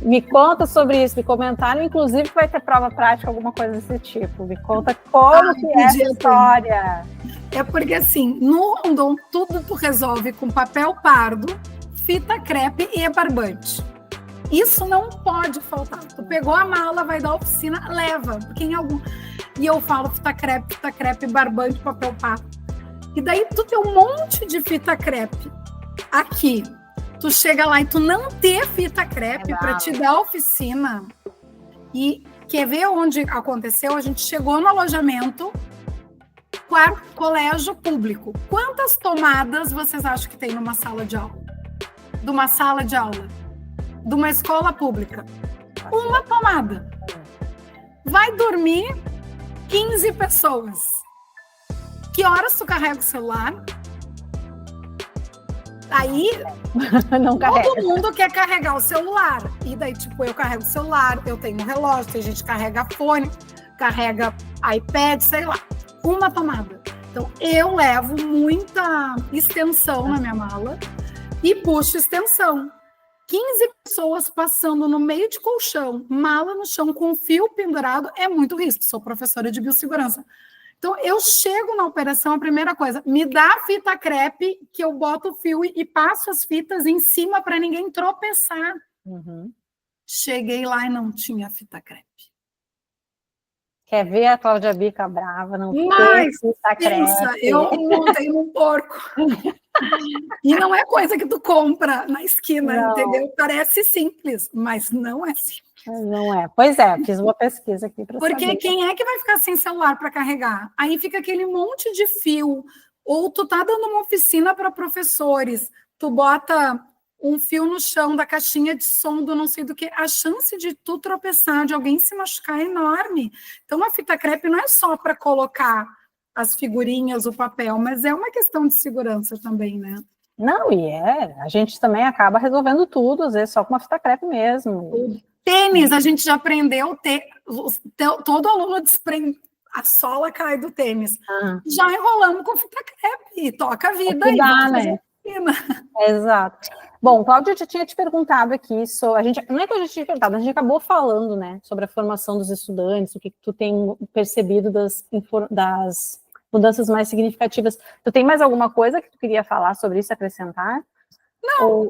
Speaker 2: Me conta sobre isso, me comentaram, inclusive, que vai ter prova prática, alguma coisa desse tipo. Me conta como que é essa história.
Speaker 3: É porque, assim, no Rondon, tudo tu resolve com papel pardo, fita crepe e barbante. Isso não pode faltar. Tu pegou a mala, vai dar oficina, leva. Porque em algum... E eu falo fita crepe, barbante, papel pardo. E daí tu tem um monte de fita crepe aqui. Tu chega lá e tu não ter fita crepe para te dar oficina. E quer ver onde aconteceu? A gente chegou no alojamento, colégio público. Quantas tomadas vocês acham que tem numa sala de aula? De uma sala de aula? De uma escola pública? Uma tomada. Vai dormir 15 pessoas. Que horas tu carrega o celular? Aí,
Speaker 2: não
Speaker 3: todo mundo quer carregar o celular. E daí, tipo, eu carrego o celular, eu tenho um relógio, tem gente que carrega fone, carrega iPad, sei lá. Uma tomada. Então, eu levo muita extensão na minha mala e puxo extensão. 15 pessoas passando no meio de colchão, mala no chão com fio pendurado, é muito risco. Sou professora de biossegurança. Então, eu chego na operação, a primeira coisa, me dá a fita crepe, que eu boto o fio e passo as fitas em cima para ninguém tropeçar. Cheguei lá e não tinha fita crepe.
Speaker 2: Quer ver a Cláudia Bica brava? Não
Speaker 3: Mas,
Speaker 2: tem fita crepe.
Speaker 3: Eu montei num porco. E não é coisa que tu compra na esquina, não. Entendeu? Parece simples, mas não é simples.
Speaker 2: Não é. Pois é, fiz uma pesquisa aqui para saber.
Speaker 3: Porque quem é que vai ficar sem celular para carregar? Aí fica aquele monte de fio. Ou tu tá dando uma oficina para professores, tu bota um fio no chão da caixinha de som do não sei do que, a chance de tu tropeçar, de alguém se machucar é enorme. Então a fita crepe não é só para colocar as figurinhas, o papel, mas é uma questão de segurança também, né?
Speaker 2: Não, a gente também acaba resolvendo tudo, às vezes só com uma fita crepe mesmo.
Speaker 3: Tênis, a gente já aprendeu, todo aluno desprende, a sola cai do tênis. Já enrolamos com fita crepe, toca a vida.
Speaker 2: Dá, né? Exato. Bom, Cláudia, eu já tinha te perguntado aqui, não é que eu já tinha te perguntado, a gente acabou falando, né, sobre a formação dos estudantes, o que tu tem percebido das mudanças mais significativas. Tu tem mais alguma coisa que tu queria falar sobre isso, acrescentar?
Speaker 3: Não,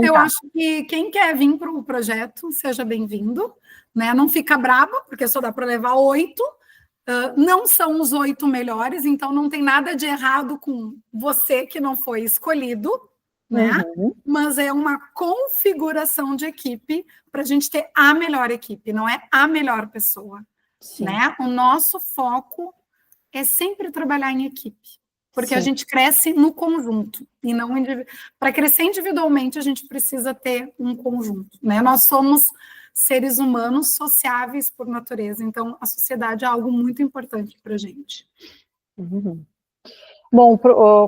Speaker 3: eu acho que quem quer vir para o projeto, seja bem-vindo, né? Não fica brava, porque só dá para levar 8, não são os 8 melhores, então não tem nada de errado com você que não foi escolhido, né? Mas é uma configuração de equipe para a gente ter a melhor equipe, não é a melhor pessoa, né? O nosso foco é sempre trabalhar em equipe. Porque a gente cresce no conjunto, e não para crescer individualmente, a gente precisa ter um conjunto, né? Nós somos seres humanos sociáveis por natureza, então a sociedade é algo muito importante para a gente.
Speaker 2: Bom,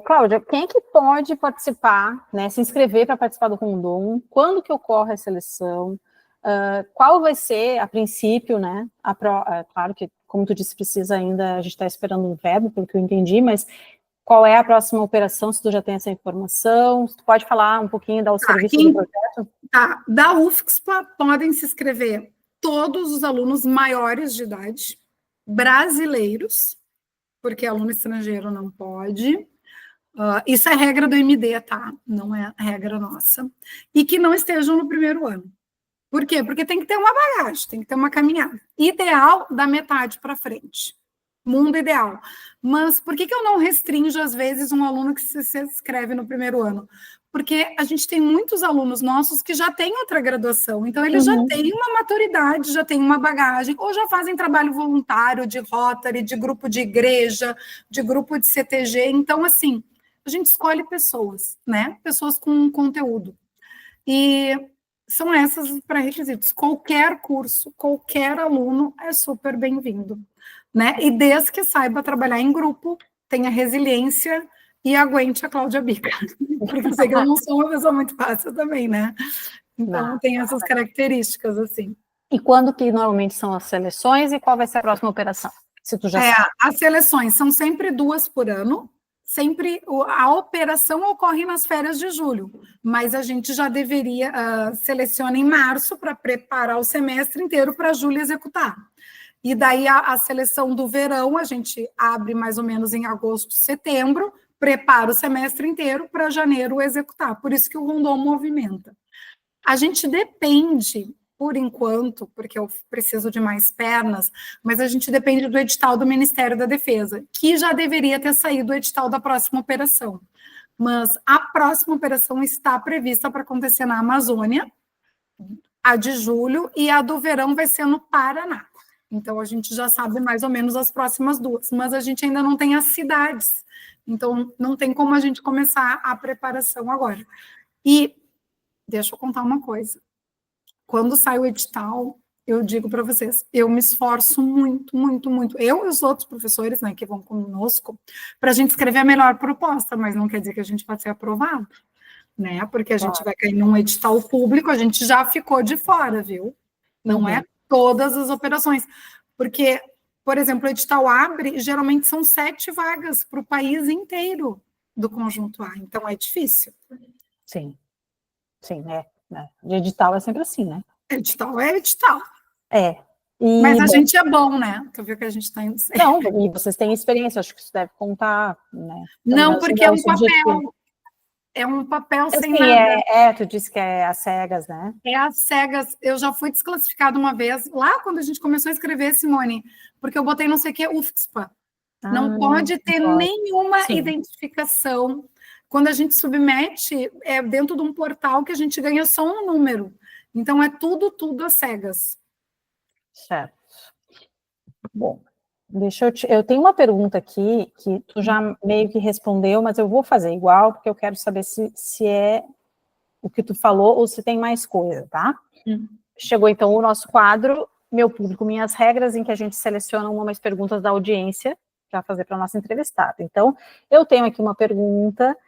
Speaker 2: Cláudia, quem é que pode participar, né, se inscrever para participar do Rondon? Quando que ocorre a seleção? Qual vai ser, a princípio, né? Claro que, como tu disse, precisa ainda, a gente está esperando um verbo, pelo que eu entendi, mas qual é a próxima operação, se tu já tem essa informação? Tu pode falar um pouquinho, dar o serviço do projeto?
Speaker 3: Da UFSPA podem se inscrever todos os alunos maiores de idade, brasileiros, porque aluno estrangeiro não pode. Isso é regra do MD, tá? Não é regra nossa. E que não estejam no primeiro ano. Por quê? Porque tem que ter uma bagagem, tem que ter uma caminhada. Ideal da metade para frente. Mundo ideal. Mas por que eu não restringo, às vezes, um aluno que se inscreve no primeiro ano? Porque a gente tem muitos alunos nossos que já têm outra graduação, então eles já têm uma maturidade, já têm uma bagagem, ou já fazem trabalho voluntário de Rotary, de grupo de igreja, de grupo de CTG. Então, assim, a gente escolhe pessoas, né? Pessoas com conteúdo. E são esses os pré-requisitos. Qualquer curso, qualquer aluno é super bem-vindo, né? E desde que saiba trabalhar em grupo, tenha resiliência e aguente a Cláudia Bica. Porque eu sei que eu não sou uma pessoa muito fácil também, né? Então, tem essas características, assim.
Speaker 2: E quando que normalmente são as seleções e qual vai ser a próxima operação? Se tu já sabe.
Speaker 3: As seleções são sempre 2 por ano. Sempre a operação ocorre nas férias de julho, mas a gente já deveria selecionar em março para preparar o semestre inteiro para julho executar. E daí a seleção do verão a gente abre mais ou menos em agosto, setembro, prepara o semestre inteiro para janeiro executar. Por isso que o Rondon movimenta. A gente depende, por enquanto, porque eu preciso de mais pernas, mas a gente depende do edital do Ministério da Defesa, que já deveria ter saído o edital da próxima operação. Mas a próxima operação está prevista para acontecer na Amazônia, a de julho, e a do verão vai ser no Paraná. Então, a gente já sabe mais ou menos as próximas 2, mas a gente ainda não tem as cidades. Então, não tem como a gente começar a preparação agora. E deixa eu contar uma coisa. Quando sai o edital, eu digo para vocês, eu me esforço muito, muito, muito. Eu e os outros professores, né, que vão conosco, para a gente escrever a melhor proposta, mas não quer dizer que a gente vai ser aprovado, né? Porque a gente vai cair num edital público, a gente já ficou de fora, viu? Não é todas as operações. Porque, por exemplo, o edital abre, geralmente são 7 vagas para o país inteiro do conjunto A. Então, é difícil.
Speaker 2: Sim. Sim, de edital é sempre assim, né?
Speaker 3: Edital é edital.
Speaker 2: Mas
Speaker 3: a gente é bom, né? Tu viu que a gente está indo certo.
Speaker 2: Não, e vocês têm experiência, acho que isso deve contar, né?
Speaker 3: Então, não, porque é um papel. É um papel sem nada.
Speaker 2: Tu disse que é às cegas, né?
Speaker 3: É às cegas. Eu já fui desclassificada uma vez, lá quando a gente começou a escrever, Simone, porque eu botei não sei o que, UFSPA. Não pode ter nenhuma identificação. Quando a gente submete, é dentro de um portal que a gente ganha só um número. Então, é tudo às cegas.
Speaker 2: Certo. Bom, eu tenho uma pergunta aqui que tu já meio que respondeu, mas eu vou fazer igual, porque eu quero saber se é o que tu falou ou se tem mais coisa, tá? Chegou, então, o nosso quadro, Meu Público, Minhas Regras, em que a gente seleciona umas perguntas da audiência para fazer para a nossa entrevistada. Então, eu tenho aqui uma pergunta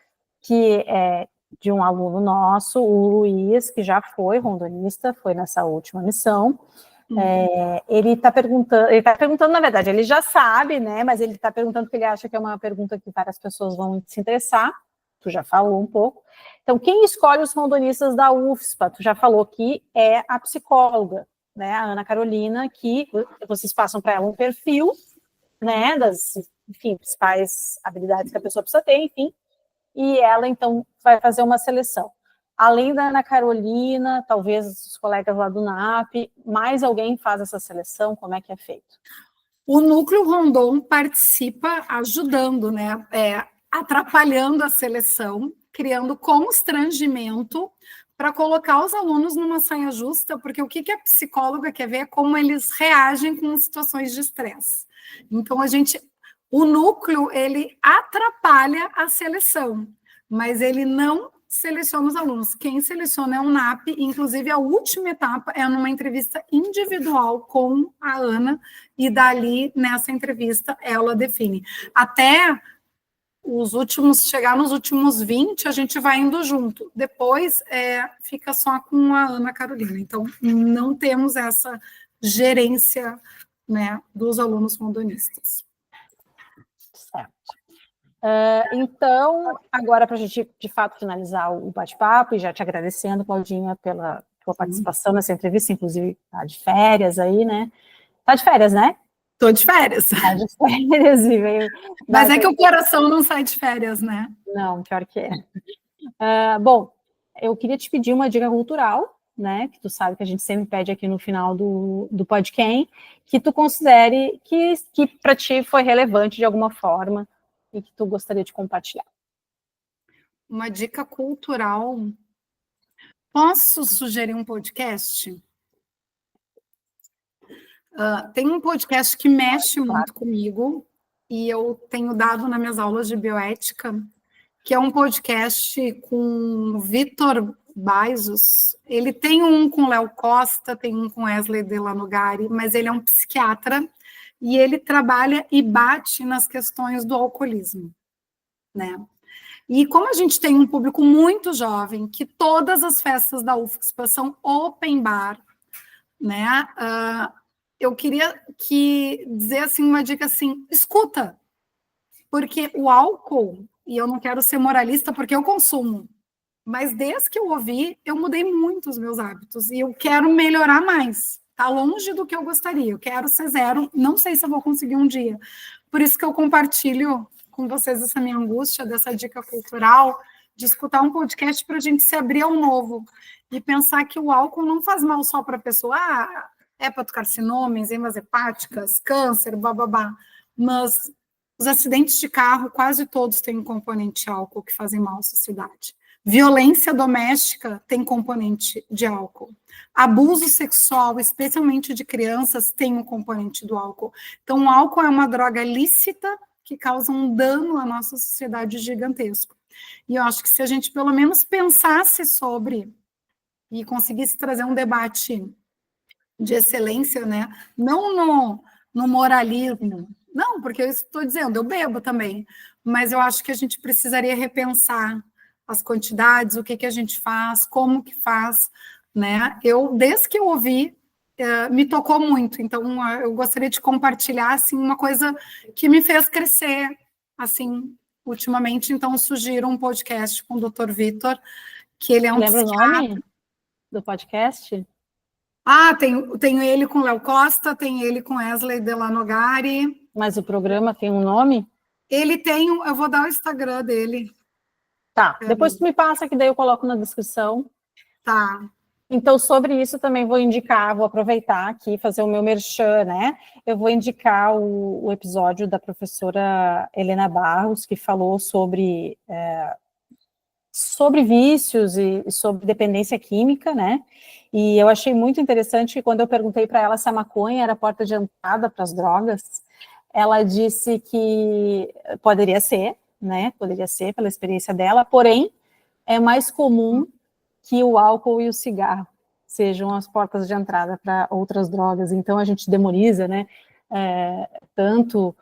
Speaker 2: que é de um aluno nosso, o Luiz, que já foi rondonista, foi nessa última missão. Ele está perguntando, na verdade, ele já sabe, né, mas ele está perguntando porque ele acha que é uma pergunta que várias pessoas vão se interessar, tu já falou um pouco. Então, quem escolhe os rondonistas da UFSPA? Tu já falou que é a psicóloga, né, a Ana Carolina, que vocês passam para ela um perfil, né, das, enfim, principais habilidades que a pessoa precisa ter, enfim, e ela, então, vai fazer uma seleção. Além da Ana Carolina, talvez os colegas lá do NAP, mais alguém faz essa seleção? Como é que é feito?
Speaker 3: O Núcleo Rondon participa ajudando, né? Atrapalhando a seleção, criando constrangimento para colocar os alunos numa saia justa, porque o que a psicóloga quer ver é como eles reagem com situações de estresse. Então, o núcleo, ele atrapalha a seleção, mas ele não seleciona os alunos. Quem seleciona é o NAP, inclusive a última etapa é numa entrevista individual com a Ana, e dali, nessa entrevista, ela define. Até chegar nos últimos 20, a gente vai indo junto. Depois, fica só com a Ana Carolina. Então, não temos essa gerência, né, dos alunos rondonistas.
Speaker 2: Certo. Então, agora para a gente, de fato, finalizar o bate-papo, e já te agradecendo, Claudinha, tua participação nessa entrevista, inclusive tá de férias aí, né? Tá de férias, né?
Speaker 3: Tô de férias.
Speaker 2: Tá de férias e veio...
Speaker 3: Mas é que o coração não sai de férias, né?
Speaker 2: Não, pior que é. Bom, eu queria te pedir uma dica cultural, né? Que tu sabe que a gente sempre pede aqui no final do podcast, que tu considere que para ti foi relevante de alguma forma e que tu gostaria de compartilhar.
Speaker 3: Uma dica cultural. Posso sugerir um podcast? Tem um podcast que mexe muito comigo e eu tenho dado nas minhas aulas de bioética, que é um podcast com Vitor Baizos. Ele tem um com Léo Costa, tem um com Wesley Delanogari, mas ele é um psiquiatra e ele trabalha e bate nas questões do alcoolismo, né? E como a gente tem um público muito jovem, que todas as festas da UFSPA são open bar, né? Eu queria dizer assim, uma dica assim, escuta, porque o álcool, e eu não quero ser moralista porque eu consumo, mas desde que eu ouvi, eu mudei muito os meus hábitos e eu quero melhorar mais. Está longe do que eu gostaria, eu quero ser zero, não sei se eu vou conseguir um dia. Por isso que eu compartilho com vocês essa minha angústia, dessa dica cultural, de escutar um podcast para a gente se abrir ao novo e pensar que o álcool não faz mal só para a pessoa, hepatocarcinoma, enzimas hepáticas, câncer, bababá, mas os acidentes de carro, quase todos têm um componente de álcool que fazem mal à sociedade. Violência doméstica tem componente de álcool. Abuso sexual, especialmente de crianças, tem um componente do álcool. Então, o álcool é uma droga lícita que causa um dano à nossa sociedade gigantesco. E eu acho que se a gente pelo menos pensasse sobre e conseguisse trazer um debate de excelência, né? Não no moralismo, não, porque eu estou dizendo, eu bebo também, mas eu acho que a gente precisaria repensar as quantidades, o que a gente faz, como que faz, né? Desde que eu ouvi, me tocou muito, então eu gostaria de compartilhar, assim, uma coisa que me fez crescer, assim, ultimamente, então sugiro um podcast com o Dr. Vitor, que ele é um
Speaker 2: Lembra o nome do podcast?
Speaker 3: Tenho ele com Léo Costa, tem ele com Wesley Delanogari.
Speaker 2: Mas o programa tem um nome?
Speaker 3: Ele tem, eu vou dar o Instagram dele.
Speaker 2: Tá, depois tu me passa que daí eu coloco na descrição.
Speaker 3: Tá.
Speaker 2: Então, sobre isso também vou indicar, vou aproveitar aqui, fazer o meu merchan, né? Eu vou indicar o episódio da professora Helena Barros, que falou sobre vícios e sobre dependência química, né? E eu achei muito interessante que quando eu perguntei para ela se a maconha era a porta de entrada para as drogas, ela disse que poderia ser, né? Poderia ser pela experiência dela, porém é mais comum que o álcool e o cigarro sejam as portas de entrada para outras drogas. Então a gente demoniza, né? Tanto,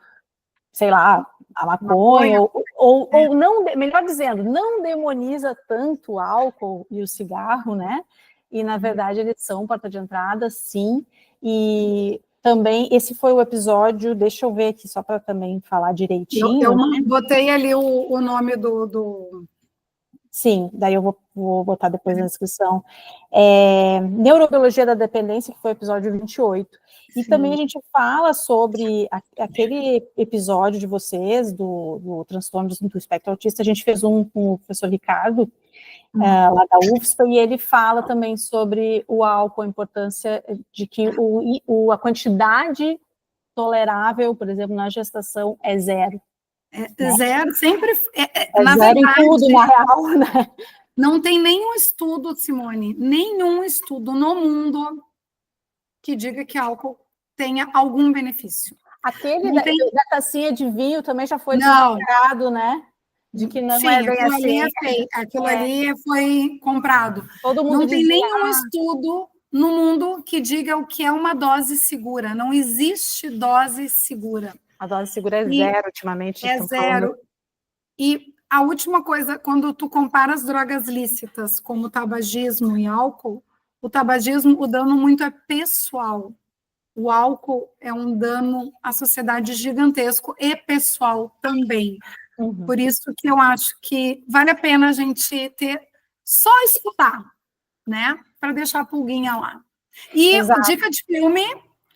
Speaker 2: sei lá, a maconha, ou não, melhor dizendo, não demoniza tanto o álcool e o cigarro, né? E, na verdade, eles são porta de entrada, sim. E também, esse foi o episódio, deixa eu ver aqui, só para também falar direitinho.
Speaker 3: Eu botei ali o nome do...
Speaker 2: Sim, daí eu vou botar depois na descrição. Neurobiologia da Dependência, que foi o episódio 28. E também a gente fala sobre aquele episódio de vocês, do transtorno do espectro autista, a gente fez um com o professor Ricardo, lá da UFSPA, e ele fala também sobre o álcool, a importância de que a quantidade tolerável, por exemplo, na gestação é zero.
Speaker 3: Zero, sempre...
Speaker 2: na zero verdade, em tudo, na real, né?
Speaker 3: Não tem nenhum estudo, Simone, nenhum estudo no mundo que diga que álcool tenha algum benefício.
Speaker 2: Aquele da tacinha de vinho também já foi desmarcado, né? De que não é bem assim.
Speaker 3: Aquilo ali foi comprado.
Speaker 2: Todo mundo
Speaker 3: não tem nenhum estudo no mundo que diga o que é uma dose segura. Não existe dose segura.
Speaker 2: A dose segura é zero, ultimamente.
Speaker 3: É zero. E a última coisa, quando tu compara as drogas lícitas, como tabagismo e álcool, o tabagismo, o dano muito é pessoal. O álcool é um dano à sociedade gigantesco e pessoal também. Por isso que eu acho que vale a pena a gente só escutar. né? Para deixar a pulguinha lá. E
Speaker 2: Exato.
Speaker 3: dica de filme,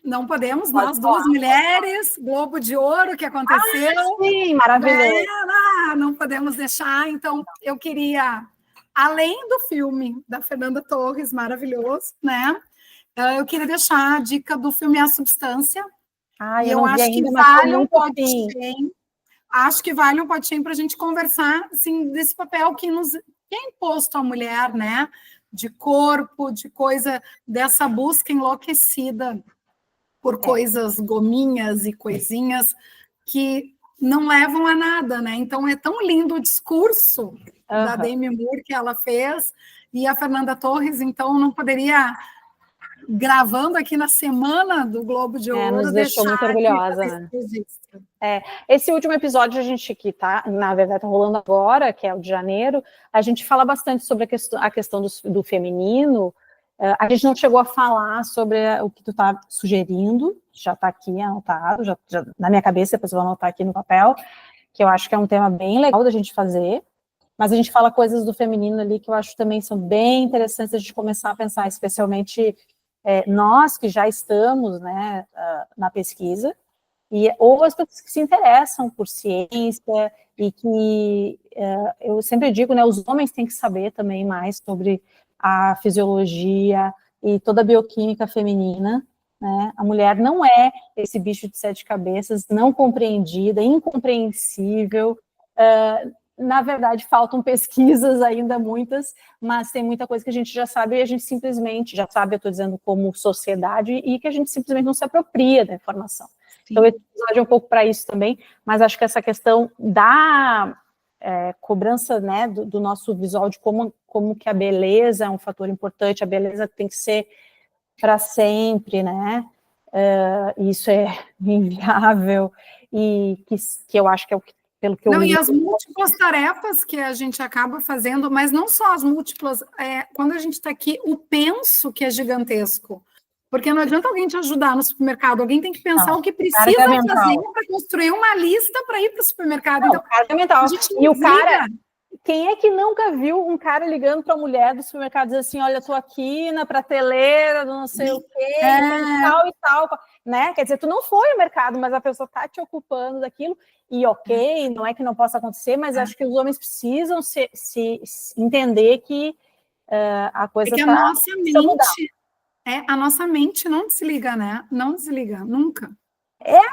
Speaker 3: não podemos, nós duas mulheres, Globo de Ouro, que aconteceu.
Speaker 2: Sim, maravilhoso.
Speaker 3: Né? Não podemos deixar. Então, eu queria, além do filme da Fernanda Torres, maravilhoso, né? Eu queria deixar a dica do filme A Substância.
Speaker 2: E
Speaker 3: eu acho que vale um potinho. Acho que vale um potinho para a gente conversar assim, desse papel que é imposto à mulher, né? De corpo, de coisa, dessa busca enlouquecida por coisas, gominhas e coisinhas que não levam a nada, né? Então é tão lindo o discurso da Demi Moore que ela fez e a Fernanda Torres, então não poderia, gravando aqui na semana do Globo de Ouro,
Speaker 2: nos deixou muito orgulhosa, né? Esse último episódio, a gente que tá, na verdade, tá rolando agora, que é o de janeiro, a gente fala bastante sobre a questão do feminino. A gente não chegou a falar sobre o que tu tá sugerindo, já está aqui anotado, já na minha cabeça, depois eu vou anotar aqui no papel, que eu acho que é um tema bem legal da gente fazer, mas a gente fala coisas do feminino ali que eu acho também são bem interessantes a gente começar a pensar, especialmente nós que já estamos, né, na pesquisa, ou as pessoas que se interessam por ciência, e que eu sempre digo, né, os homens têm que saber também mais sobre a fisiologia e toda a bioquímica feminina, né? A mulher não é esse bicho de 7 cabeças, não compreendida, incompreensível. Na verdade, faltam pesquisas ainda, muitas, mas tem muita coisa que a gente já sabe e a gente simplesmente, já sabe, eu estou dizendo como sociedade, e que a gente simplesmente não se apropria da informação. Sim. Então, esse episódio é um pouco para isso também, mas acho que essa questão da cobrança, né, do nosso visual, de como que a beleza é um fator importante, a beleza tem que ser para sempre, né, isso é inviável, e que eu acho que é o que, pelo que eu li.
Speaker 3: E as múltiplas tarefas que a gente acaba fazendo, mas não só as múltiplas, quando a gente está aqui, o penso que é gigantesco. Porque não adianta alguém te ajudar no supermercado, alguém tem que pensar o que precisa fazer para construir uma lista para ir para o supermercado. Então,
Speaker 2: carga mental. E o cara, quem é que nunca viu um cara ligando para a mulher do supermercado, dizer assim, olha, eu tô aqui na prateleira, não sei o quê, tal e tal, né? Quer dizer, tu não foi ao mercado, mas a pessoa tá te ocupando daquilo, e ok, não é que não possa acontecer, mas acho que os homens precisam se entender que a coisa
Speaker 3: que a nossa mente... a nossa mente não desliga, né? Não desliga, nunca.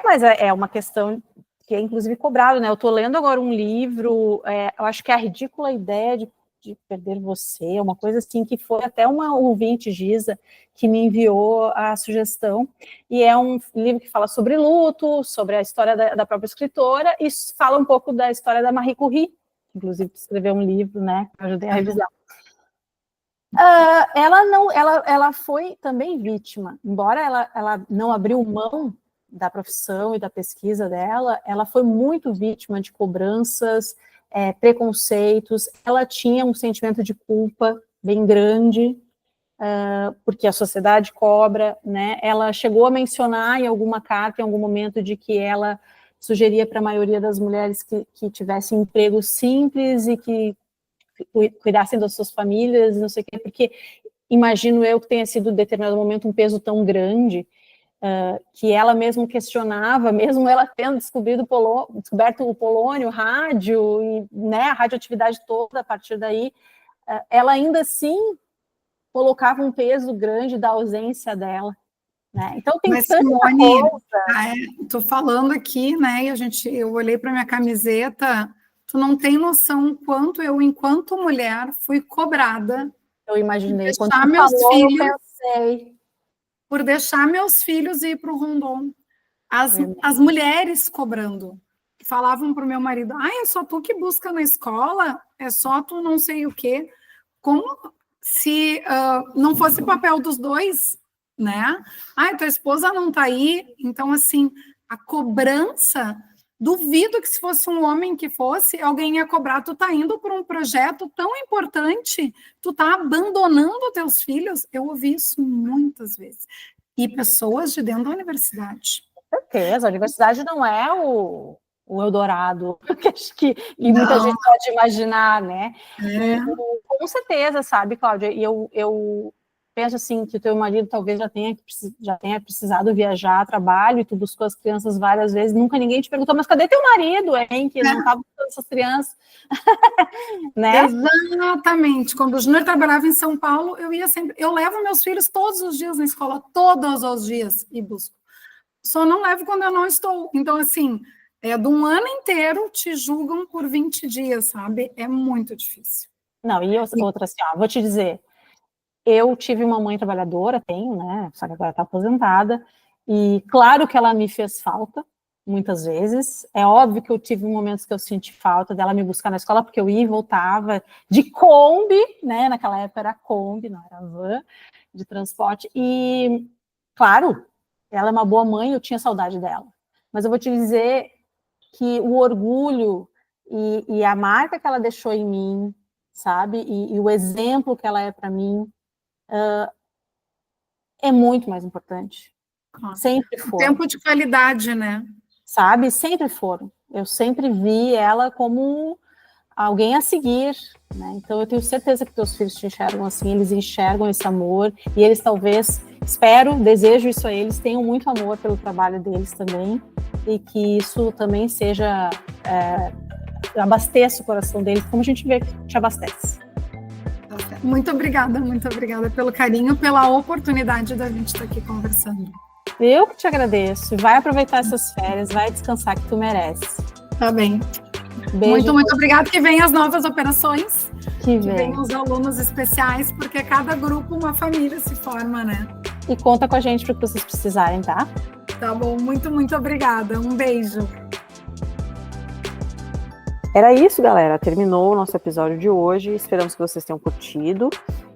Speaker 2: Mas é uma questão que é, inclusive, cobrado, né? Eu estou lendo agora um livro, eu acho que é A Ridícula Ideia de Perder Você, uma coisa assim, que foi até uma ouvinte, Giza, que me enviou a sugestão, e é um livro que fala sobre luto, sobre a história da própria escritora, e fala um pouco da história da Marie Curie, que, inclusive, escreveu um livro, né? Que eu ajudei a revisar. Ela foi também vítima, embora ela não abriu mão da profissão e da pesquisa dela, ela foi muito vítima de cobranças, preconceitos, ela tinha um sentimento de culpa bem grande, porque a sociedade cobra, né? Ela chegou a mencionar em alguma carta, em algum momento, de que ela sugeria para a maioria das mulheres que tivessem empregos simples e que cuidassem das suas famílias, não sei o quê, porque imagino eu que tenha sido em determinado momento um peso tão grande, que ela mesmo questionava, mesmo ela tendo descoberto o polônio, o rádio, e, né, a radioatividade toda a partir daí, ela ainda assim colocava um peso grande da ausência dela. Né? Então tem tanta
Speaker 3: Simone,
Speaker 2: coisa.
Speaker 3: Tô falando aqui, né, e eu olhei para minha camiseta, tu não tem noção quanto eu, enquanto mulher, fui cobrada.
Speaker 2: Eu imaginei,
Speaker 3: quando tu
Speaker 2: falou, filhos, eu pensei.
Speaker 3: Por deixar meus filhos ir para o Rondon. As mulheres cobrando. Falavam para o meu marido, é só tu que busca na escola? É só tu não sei o quê? Como se não fosse papel dos dois, né? Tua esposa não está aí. Então, assim, a cobrança... Duvido que se fosse um homem que fosse, alguém ia cobrar, tu tá indo por um projeto tão importante, tu tá abandonando teus filhos. Eu ouvi isso muitas vezes. E pessoas de dentro da universidade.
Speaker 2: Com certeza, a universidade não é o Eldorado, que acho que muita gente pode imaginar, né? Como Com certeza, sabe, Cláudia? E eu penso assim, que o teu marido talvez já tenha precisado viajar a trabalho e tu buscou as crianças várias vezes, nunca ninguém te perguntou, mas cadê teu marido, hein, que não estava buscando essas crianças? Né?
Speaker 3: Exatamente. Quando o Júnior trabalhava em São Paulo, eu levo meus filhos todos os dias na escola, todos os dias, e busco. Só não levo quando eu não estou. Então, assim, de um ano inteiro te julgam por 20 dias, sabe? É muito difícil.
Speaker 2: Não, e outra assim, ó, vou te dizer, eu tive uma mãe trabalhadora, tenho, né, só que agora está aposentada, e claro que ela me fez falta, muitas vezes, é óbvio que eu tive momentos que eu senti falta dela me buscar na escola, porque eu ia e voltava de Kombi, né, naquela época era Kombi, não era van, de transporte, e, claro, ela é uma boa mãe, eu tinha saudade dela, mas eu vou te dizer que o orgulho e a marca que ela deixou em mim, sabe, e o exemplo que ela é para mim, é muito mais importante.
Speaker 3: Claro.
Speaker 2: Sempre foram.
Speaker 3: Tempo de qualidade, né?
Speaker 2: Sabe? Sempre foram. Eu sempre vi ela como alguém a seguir, né? Então eu tenho certeza que teus filhos te enxergam assim, eles enxergam esse amor, e eles talvez, espero, desejo isso a eles, tenham muito amor pelo trabalho deles também, e que isso também seja, abasteça o coração deles, como a gente vê que te abastece.
Speaker 3: Muito obrigada pelo carinho, pela oportunidade da gente estar aqui conversando.
Speaker 2: Eu que te agradeço. Vai aproveitar essas férias, vai descansar que tu merece.
Speaker 3: Tá bem.
Speaker 2: Beijo.
Speaker 3: Muito obrigada. Que venham as novas operações.
Speaker 2: Que venham
Speaker 3: os alunos especiais, porque cada grupo, uma família se forma, né?
Speaker 2: E conta com a gente para o que vocês precisarem, tá?
Speaker 3: Tá bom. Muito obrigada. Um beijo.
Speaker 1: Era isso, galera. Terminou o nosso episódio de hoje. Esperamos que vocês tenham curtido.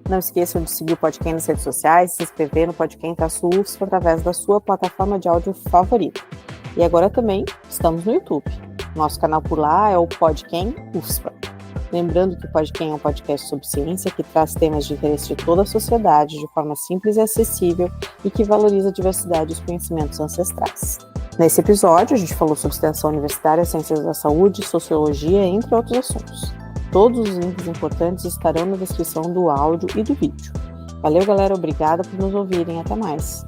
Speaker 1: Não esqueçam de seguir o Podcast nas redes sociais, se inscrever no Podcast-UFSPA através da sua plataforma de áudio favorita. E agora também estamos no YouTube. Nosso canal por lá é o Podcast-UFSPA. Lembrando que o Podcast é um podcast sobre ciência que traz temas de interesse de toda a sociedade de forma simples e acessível e que valoriza a diversidade e os conhecimentos ancestrais. Nesse episódio, a gente falou sobre extensão universitária, ciências da saúde, sociologia, entre outros assuntos. Todos os links importantes estarão na descrição do áudio e do vídeo. Valeu, galera. Obrigada por nos ouvirem. Até mais.